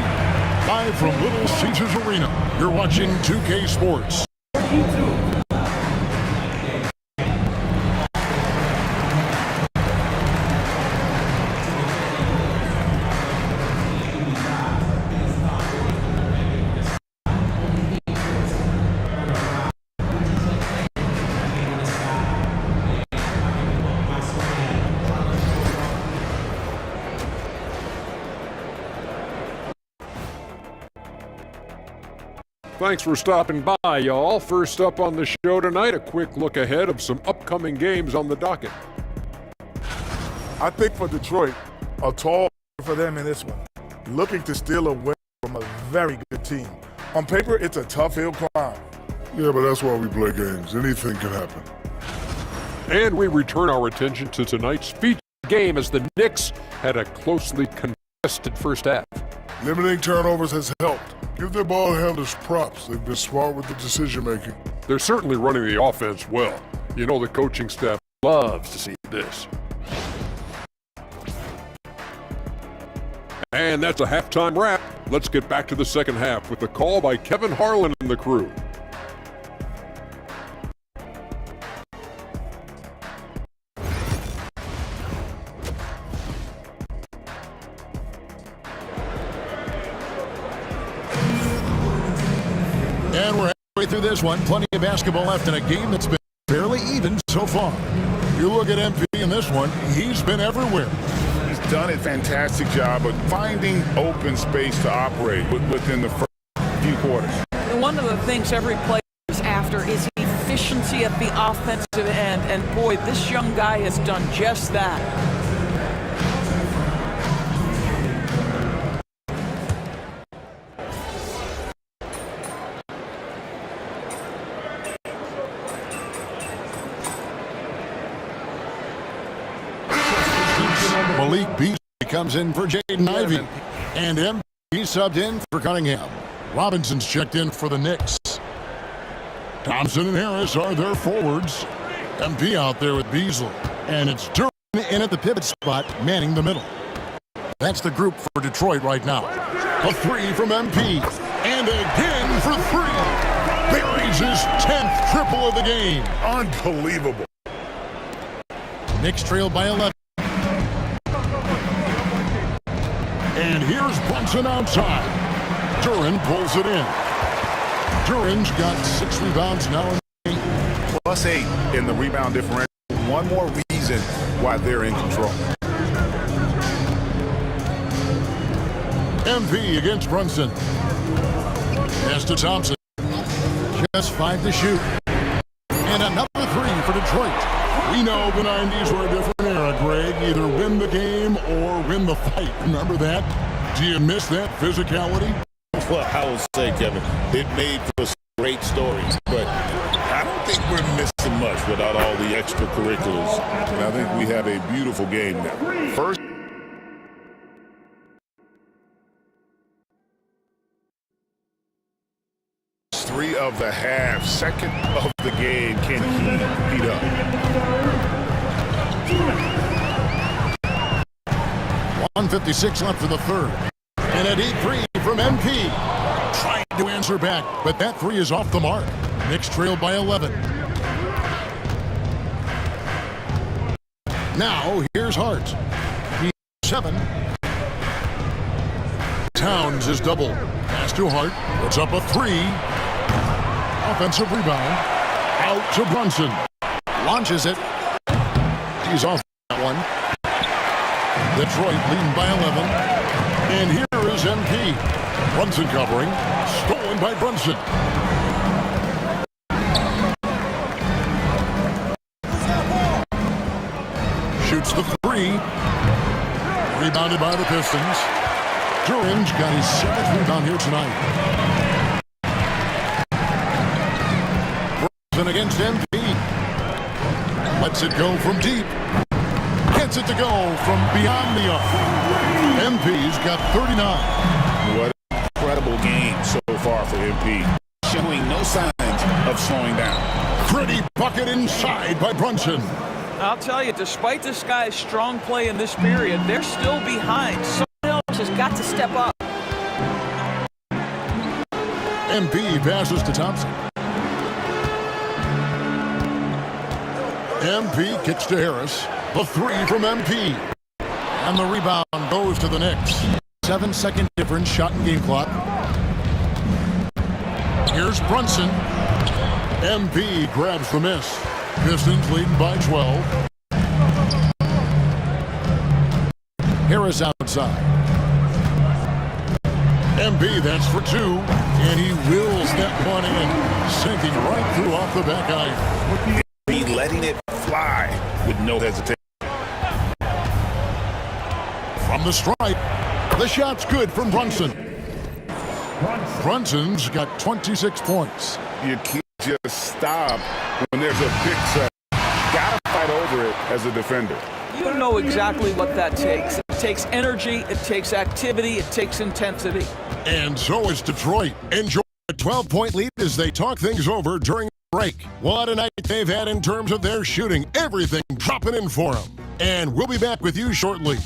Live from Little Caesars Arena. You're watching 2K Sports. Thanks for stopping by, y'all. First up on the show tonight, a quick look ahead of some upcoming games on the docket. I think for Detroit, a tall for them in this one. Looking to steal a win from a very good team. On paper, it's a tough hill climb. Yeah, but that's why we play games. Anything can happen. And we return our attention to tonight's feature game as the Knicks had a closely contested first half. Limiting turnovers has helped. Give their ball handlers props. They've been smart with the decision-making. They're certainly running the offense well. You know the coaching staff loves to see this. And that's a halftime wrap. Let's get back to the second half with the call by Kevin Harlan and the crew. And we're halfway through this one. Plenty of basketball left in a game that's been fairly even so far. You look at MP in this one, he's been everywhere. He's done a fantastic job of finding open space to operate within the first few quarters. One of the things every player is after is efficiency at the offensive end. And boy, this young guy has done just that. Malik Beasley comes in for Jaden Ivey. And MP subbed in for Cunningham. Robinson's checked in for the Knicks. Thompson and Harris are their forwards. MP out there with Beasley. And it's Duran in at the pivot spot, manning the middle. That's the group for Detroit right now. A three from MP. And again for three. Buries his 10th triple of the game. Unbelievable. Knicks trail by 11. And here's Brunson outside. Duran pulls it in. Duran's got 6 rebounds now in the game. +8 in the rebound differential. One more reason why they're in control. MP against Brunson. Pass to Thompson. Just 5 to shoot. And another 3 for Detroit. We know the 90s were a different era, Greg. Either win the game or win the fight. Remember that? Do you miss that physicality? Well, I will say, Kevin, it made for some great stories, but I don't think we're missing much without all the extracurriculars. And I think we have a beautiful game now. First 3 of the half, second of the game. Can he heat up? 1:56 left for the third. And a deep 3 from MP. Trying to answer back, but that 3 is off the mark. Knicks trailed by 11. Now, here's Hart. He's 7. Towns is doubled. Pass to Hart. Puts up a 3. Offensive rebound. Out to Brunson. Launches it. He's off that one. Detroit leading by 11. And here is MP. Brunson covering. Stolen by Brunson. Shoots the 3. Rebounded by the Pistons. Duran's got his 7th rebound here tonight. Brunson against MP. Lets it go from deep. Gets it to go from beyond the arc. MP's got 39. What an incredible game so far for MP. Showing no signs of slowing down. Pretty bucket inside by Brunson. I'll tell you, despite this guy's strong play in this period, they're still behind. Someone else has got to step up. MP passes to Thompson. MP kicks to Harris. A 3 from MP. And the rebound goes to the Knicks. 7-second difference, shot and game clock. Here's Brunson. MP grabs the miss. Pistons leading by 12. Harris outside. MB, that's for 2, and he wills that one in, sinking right through off the back iron. Be letting it fly with no hesitation. From the stripe, the shot's good from Brunson. Brunson's got 26 points. You can't just stop when there's a big set. Gotta fight over it as a defender. You know exactly what that takes. It takes energy, it takes activity, it takes intensity. And so is Detroit. Enjoy a 12-point lead as they talk things over during the break. What a night they've had in terms of their shooting. Everything dropping in for them. And we'll be back with you shortly.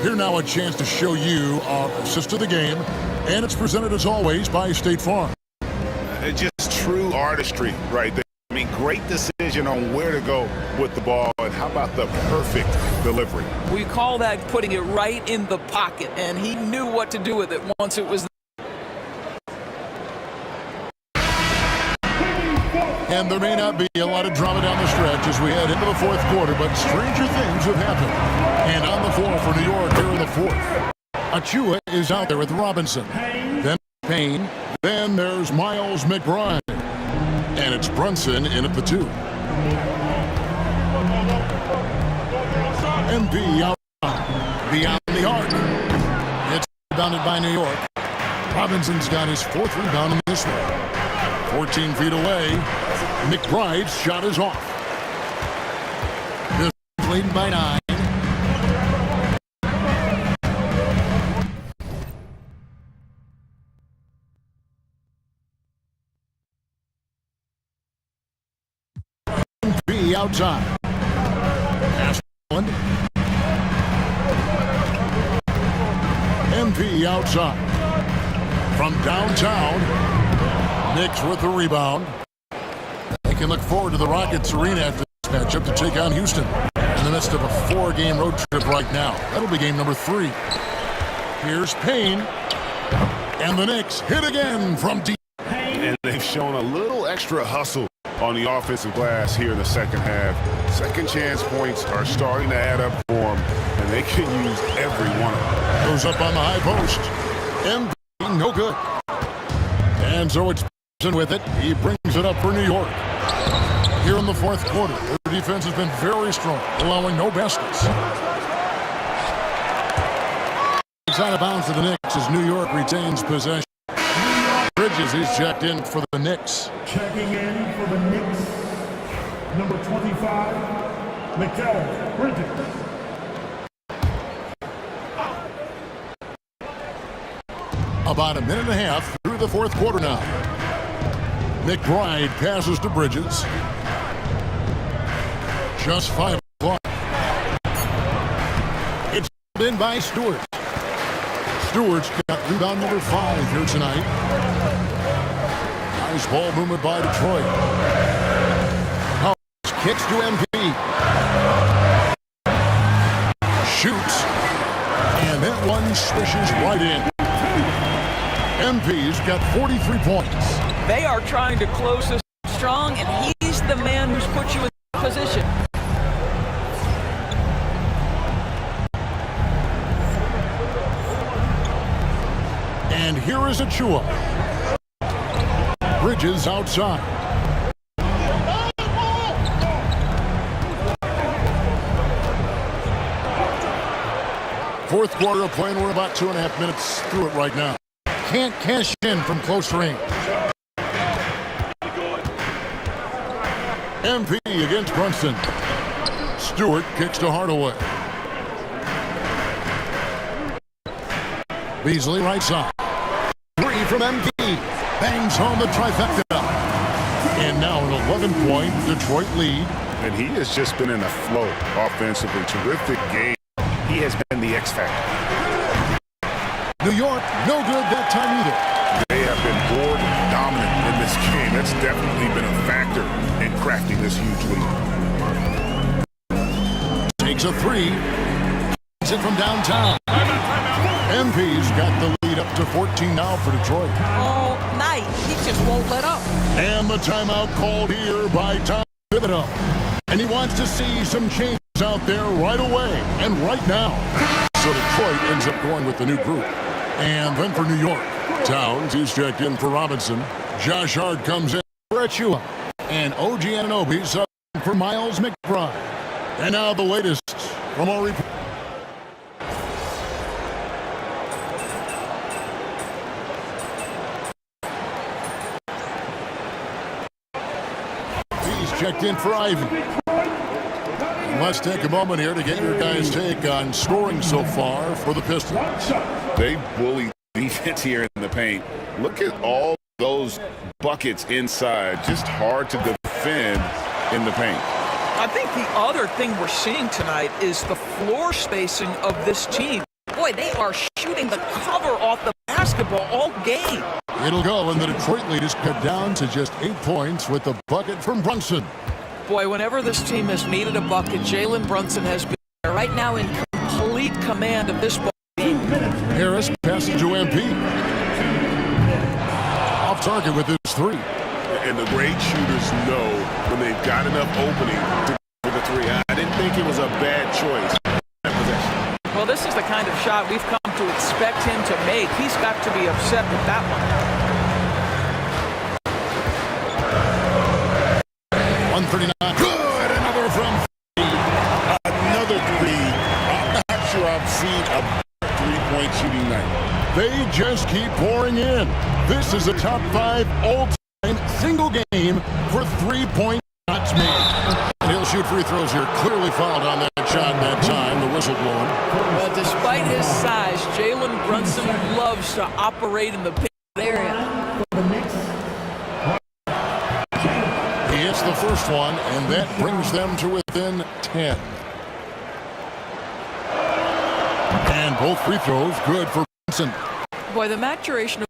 Here now a chance to show you our assist of the game, and it's presented as always by State Farm. Just true artistry right there. I mean, great decision on where to go with the ball, and how about the perfect delivery? We call that putting it right in the pocket, and he knew what to do with it once it was. And there may not be a lot of drama down the stretch as we head into the fourth quarter, but stranger things have happened. And on the floor for New York here in the fourth, Achua is out there with Robinson. Then Payne. Then there's Miles McBride. And it's Brunson in at the 2. MB out beyond the arc. It's rebounded by New York. Robinson's got his 4th rebound in this one. 14 feet away. McBride's shot is off. This leading by 9. MB outside. Pass one. MB outside. From downtown. Knicks with the rebound. They can look forward to the Rockets Arena after this matchup to take on Houston in the midst of a 4-game road trip right now. That'll be game number 3. Here's Payne. And the Knicks hit again from deep. And they've shown a little extra hustle on the offensive glass here in the second half. Second chance points are starting to add up for them, and they can use every one of them. Goes up on the high post. MB, no good. And so it's with it. He brings it up for New York. Here in the fourth quarter, their defense has been very strong, allowing no baskets. It's out of bounds to the Knicks as New York retains possession. Bridges is checked in for the Knicks. Checking in for the Knicks, number 25, Mikal Bridges. About a minute and a half through the fourth quarter now. McBride passes to Bridges. Just 5 o'clock. It's in by Stewart. Stewart's got rebound number 5 here tonight. Nice ball movement by Detroit. Howard kicks to MP. Shoots. And that one swishes right in. MP's got 43 points. They are trying to close this strong, and he's the man who's put you in position. And here is Achua. Bridges outside. Fourth quarter of play, and we're about 2.5 minutes through it right now. Can't cash in from close range. MP against Brunson. Stewart kicks to Hardaway. Beasley right side. 3 from MP. Bangs home the trifecta. And now an 11-point Detroit lead. And he has just been in a flow offensively. Terrific game. He has been the X factor. New York, no good that time either. They have been board dominant in this game. That's definitely been a factor in crafting this huge lead. Takes a 3. Takes it from downtown. MP's got the lead up to 14 now for Detroit. All night, he just won't let up. And the timeout called here by Tom Thibodeau. And he wants to see some changes out there right away and right now. So Detroit ends up going with the new group. And then for New York, Towns, he's checked in for Robinson. Josh Hart comes in for Achua. And OG Anunoby sub for Miles McBride. And now the latest from our report. Checked in for Ivy. And let's take a moment here to get your guys' take on scoring so far for the Pistons. They bully defense here in the paint. Look at all those buckets inside. Just hard to defend in the paint. I think the other thing we're seeing tonight is the floor spacing of this team. Boy, they are shooting the cover off the basketball all game. It'll go, and the Detroit lead is cut down to just 8 points with the bucket from Brunson. Boy, whenever this team has needed a bucket, Jalen Brunson has been right now in complete command of this ball game. Harris passes to MP. Off target with his three. And the great shooters know when they've got enough opening to go for the three. I didn't think it was a bad choice. Well, this is the kind of shot we've come to expect him to make. He's got to be upset with that one. 139. Good. Another from three. Another three. I'm not sure I've seen a three-point shooting night. They just keep pouring in. This is a top 5 all-time single game for 3-point shots made. He'll shoot free throws here. Clearly fouled on that shot that time. The whistle blowing. Well, despite his size, Jalen Brunson loves to operate in the paint area. He hits the first one, and that brings them to within 10. And both free throws good for Brunson. Boy, the maturation of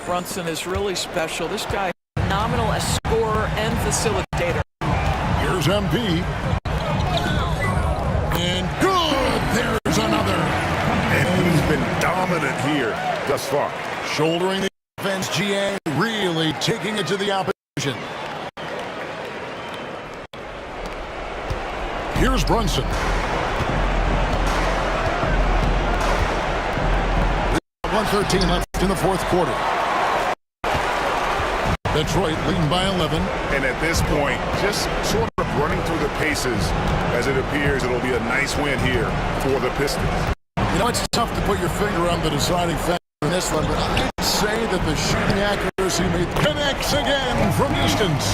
Brunson is really special. This guy is phenomenal as scorer and facilitator. Here's MP. And good! There's another. And he's been dominant here thus far. Shouldering the offense, GA really taking it to the opposition. Here's Brunson. 1:13 left in the fourth quarter. Detroit leading by 11. And at this point, just sort of running through the paces as it appears it'll be a nice win here for the Pistons. You know, it's tough to put your finger on the deciding factor in this one, but I'd say that the shooting accuracy connects again from distance.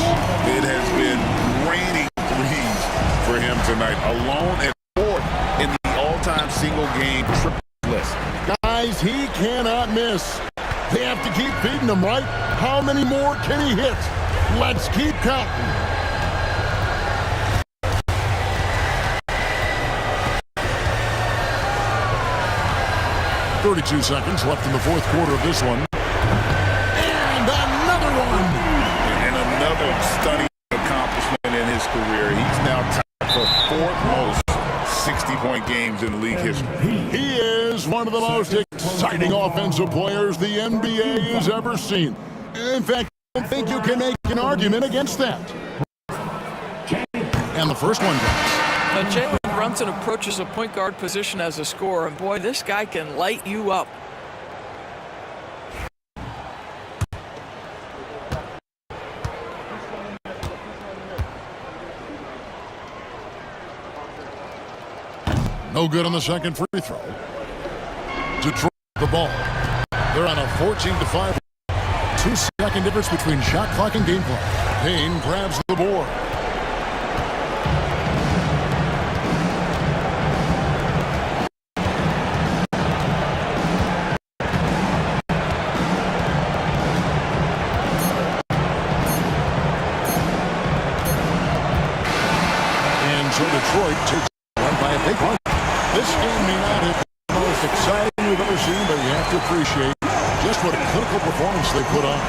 It has been raining threes for him tonight, alone at 4th in the all-time single-game triple list. Guys, he cannot miss. They have to keep feeding him, right? How many more can he hit? Let's keep counting. .32 seconds left in the fourth quarter of this one. And another one! And another stunning accomplishment in his career. He's now tied for 4th most in league history. He is one of the most exciting offensive players the NBA has ever seen. In fact, I don't think you can make an argument against that. And the first one goes. Now, Jalen Brunson approaches a point guard position as a scorer, and boy, this guy can light you up. No good on the second free throw. Detroit the ball. They're on a 14-5. 2-second difference between shot clock and game clock. Payne grabs the board. And so Detroit takes one by a big one. This game may not have been the most exciting we've ever seen, but you have to appreciate just what a clinical performance they put on.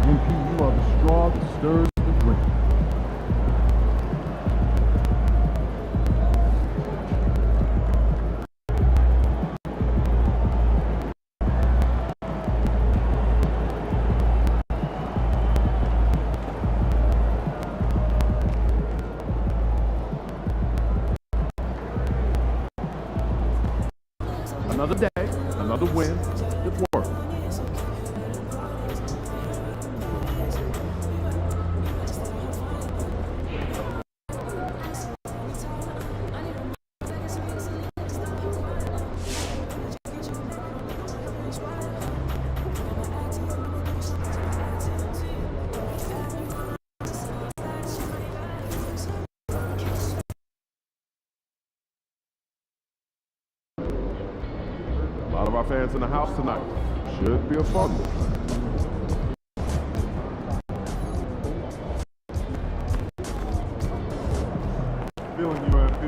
MP, you are the straw that stirs the drink. Another day, another win. Good work. A lot of our fans in the house tonight. Should be a fun one. Feeling you, MP.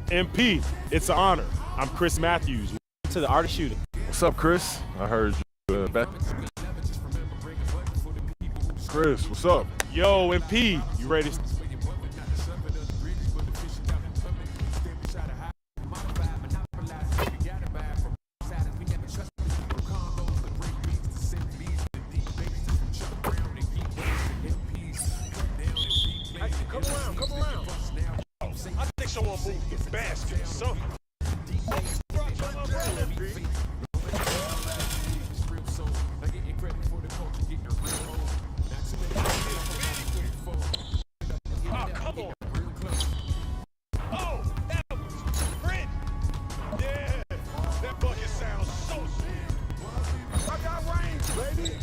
MP, it's an honor. I'm Chris Matthews. To the Art of Shooting. What's up, Chris? I heard you back. Chris, what's up? Yo, MP, you ready? Come around. I think someone moved the basket or something. Oh, come on. Oh, that was great. Yeah, that bucket sounds so sick. I got range, baby.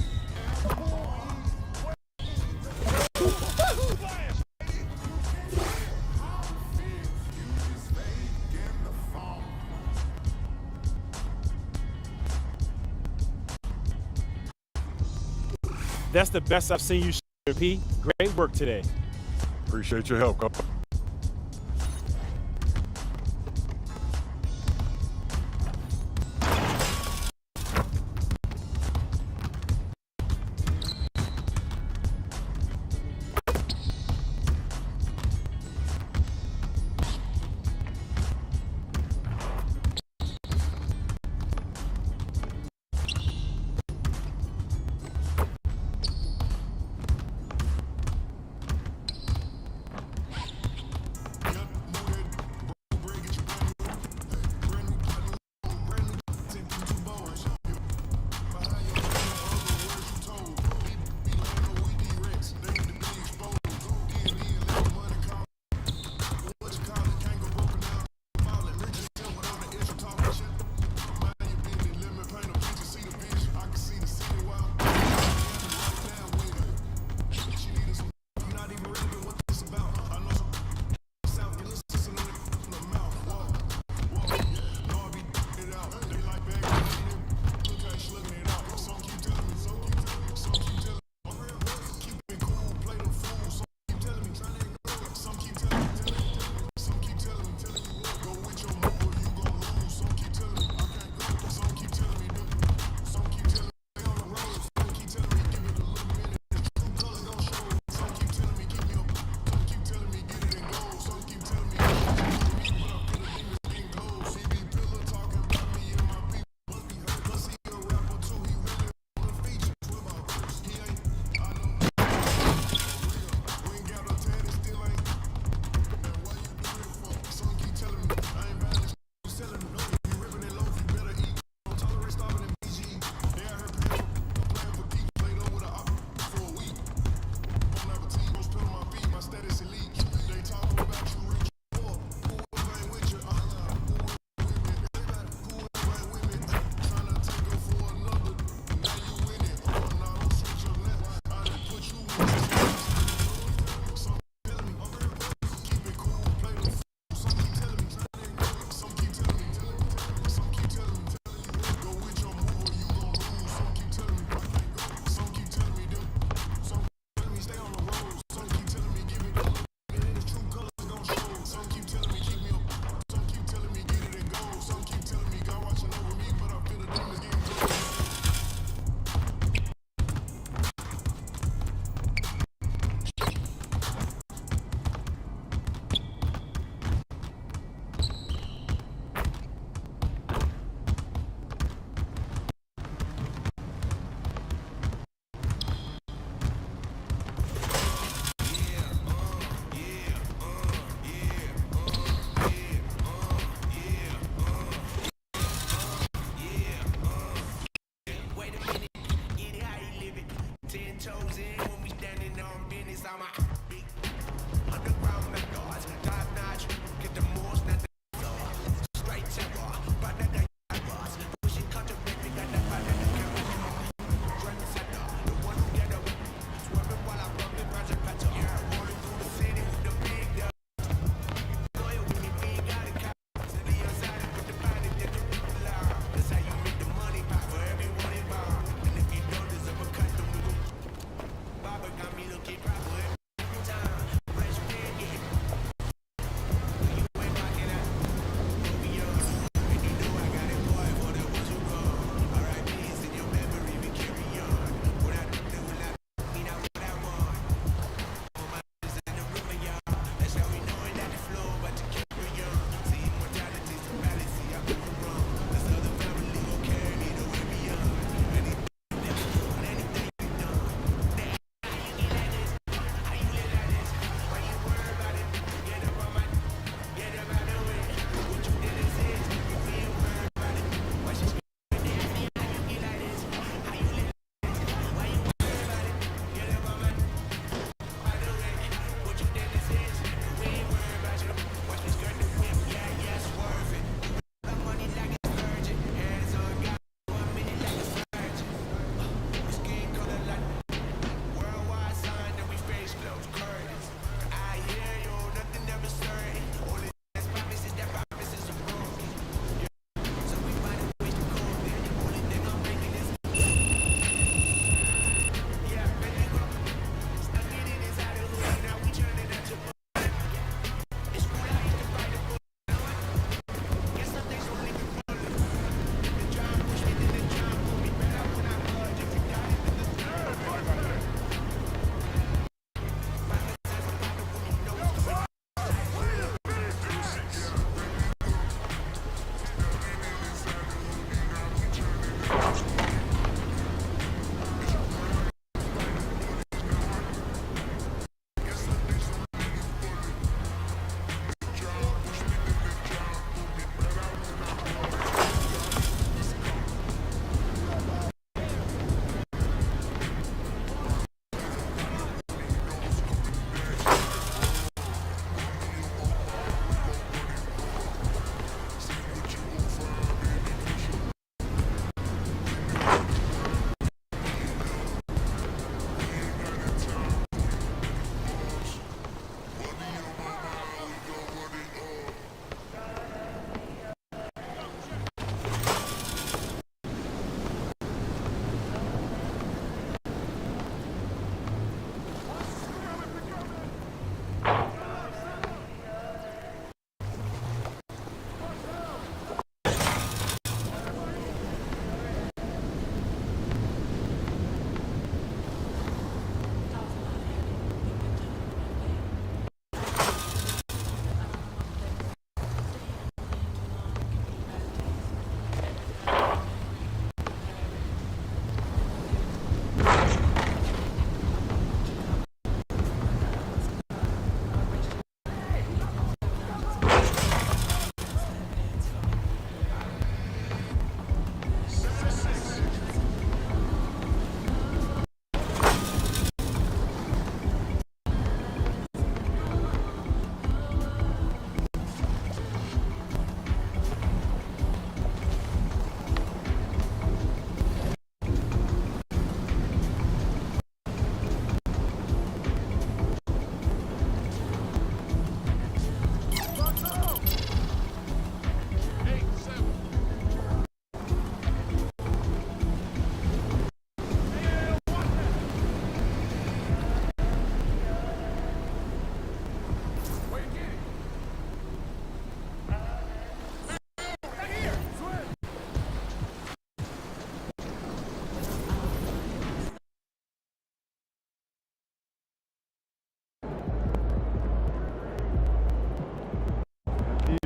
That's the best I've seen you, MP. Great work today. Appreciate your help.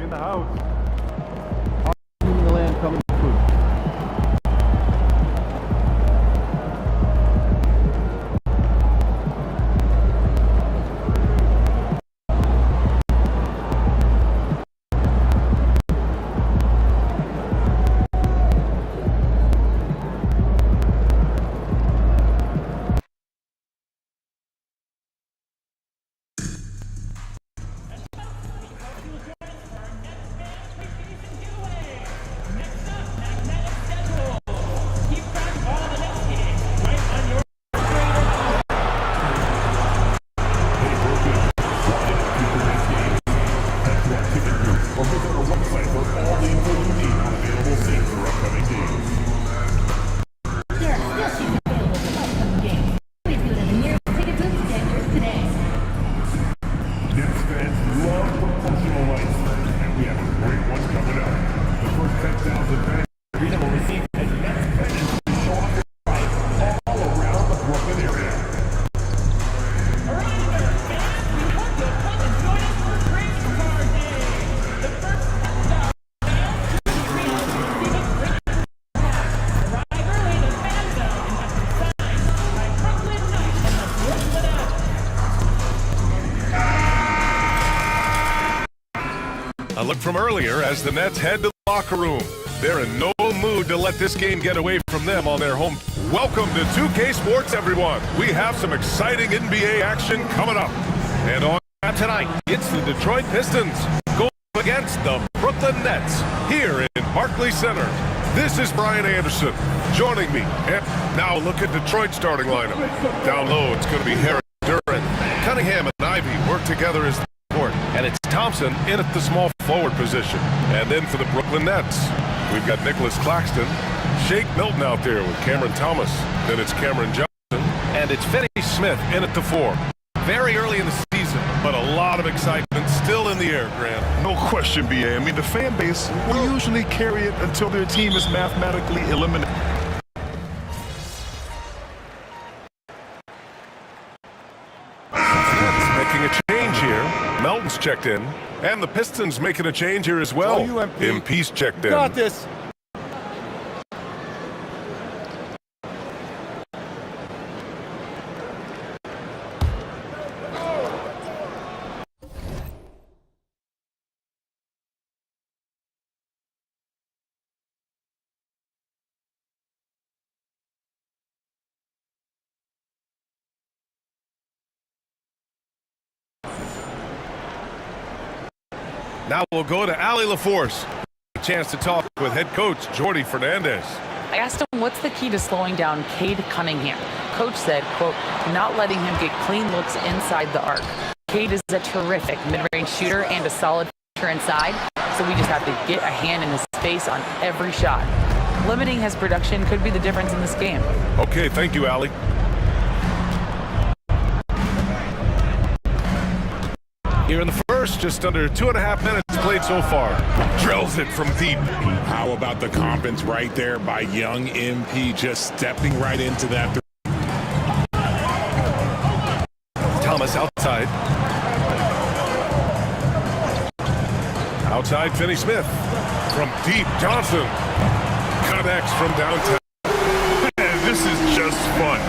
in the house. or visit our website for all the info you need on available seats for upcoming games. There are still seats available for upcoming games. Please go to the nearest ticket booth to get yours today. Nets fans love promotional rights, and we have a great one coming up. The first 10,000 fans will receive a Nets pennant to show off their rights all around the Brooklyn area. A look from earlier as the Nets head to the locker room. They're in no mood to let this game get away from them on their home. Welcome to 2K Sports, everyone. We have some exciting NBA action coming up. And on tonight, it's the Detroit Pistons going against the Brooklyn Nets here in Barclays Center. This is Brian Anderson joining me. And now look at Detroit's starting lineup. Down low, it's going to be Harris, Duran, Cunningham, and Ivy work together as and it's Thompson in at the small forward position. And then for the Brooklyn Nets, we've got Nicholas Claxton, Shake Milton out there with Cameron Thomas. Then it's Cameron Johnson, and it's Finney Smith in at the 4. Very early in the season, but a lot of excitement still in the air, Grant. No question, BA. I mean, the fan base will usually carry it until their team is mathematically eliminated. Making a change here. Melton's checked in, and the Pistons making a change here as well. MP's checked in. Got this. Now we'll go to Allie LaForce. A chance to talk with head coach Jordy Fernandez. I asked him what's the key to slowing down Cade Cunningham. Coach said, quote, not letting him get clean looks inside the arc. Cade is a terrific mid-range shooter and a solid finisher inside, so we just have to get a hand in his face on every shot. Limiting his production could be the difference in this game. Okay, thank you, Allie. Here in the first, just under 2.5 minutes played so far. Drills it from deep. How about the confidence right there by young MP just stepping right into that? Thomas outside. Outside, Finney Smith. From deep, Johnson. Connects from downtown. Man, this is just fun.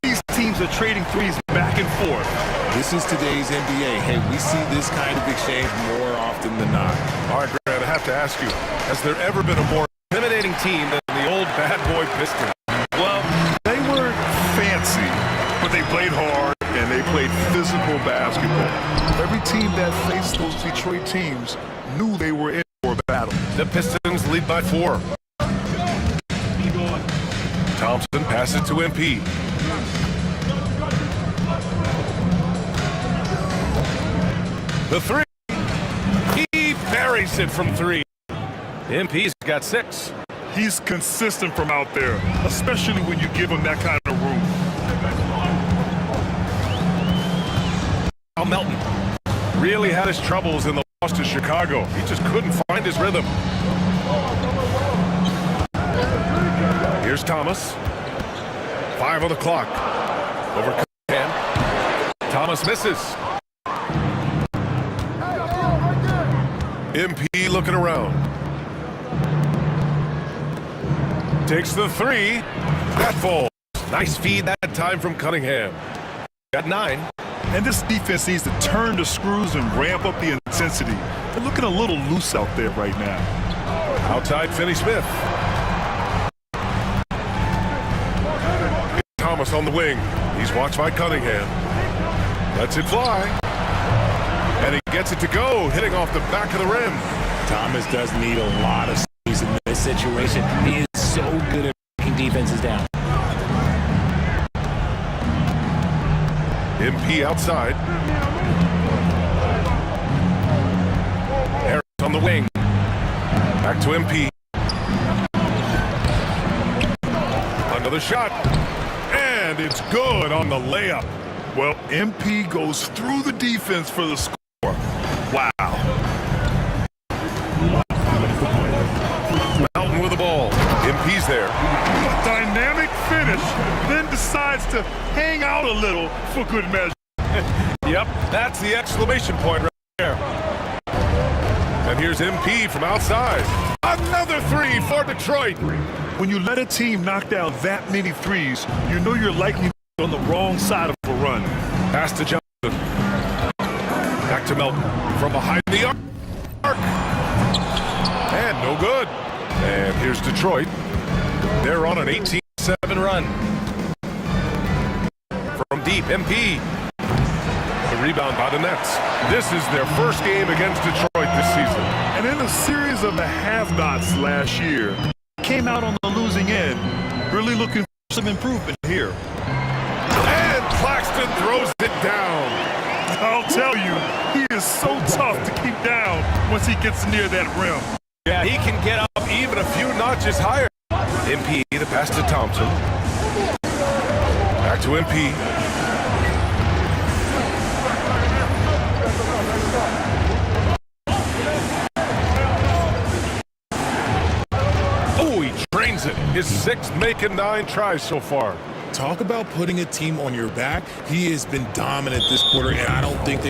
These teams are trading threes back and forth. This is today's NBA. Hey, we see this kind of exchange more often than not. All right, Grant, I have to ask you, has there ever been a more intimidating team than the old bad boy Pistons? Well, they weren't fancy, but they played hard and they played physical basketball. Every team that faced those Detroit teams knew they were in for a battle. The Pistons lead by 4. Thompson passes to MP. The 3. He buries it from 3. MP's got 6. He's consistent from out there, especially when you give him that kind of room. Now Melton really had his troubles in the loss to Chicago. He just couldn't find his rhythm. Here's Thomas. 5 on the clock. Over Cunningham. Thomas misses. MP looking around. Takes the 3. That falls. Nice feed that time from Cunningham. Got 9. And this defense needs to turn the screws and ramp up the intensity. They're looking a little loose out there right now. Outside Finney Smith. Thomas on the wing. He's watched by Cunningham. Lets it fly. And he gets it to go, hitting off the back of the rim. Thomas does need a lot of space in this situation. He is so good at breaking defenses down. MP outside. Harris on the wing. Back to MP. Another shot. And it's good on the layup. Well, MP goes through the defense for the score. Wow. Mountain with the ball. MP's there. A dynamic finish, then decides to hang out a little for good measure. Yep, that's the exclamation point right there. And here's MP from outside. Another three for Detroit. When you let a team knock down that many threes, you know you're likely on the wrong side of a run. Pass to Johnson. Back to Melton. From behind the arc. And no good. And here's Detroit. They're on an 18-7 run. From deep, MP. The rebound by the Nets. This is their first game against Detroit this season. And in a series of the have-nots last year, came out on the losing end. Really looking for some improvement here. And Claxton throws it down. I'll tell you, he is so tough to keep down once he gets near that rim. Yeah, he can get up even a few notches higher. MP, the pass to Thompson. Back to MP. Oh, he drains it. His sixth making 9 tries so far. Talk about putting a team on your back. He has been dominant this quarter, and I don't think they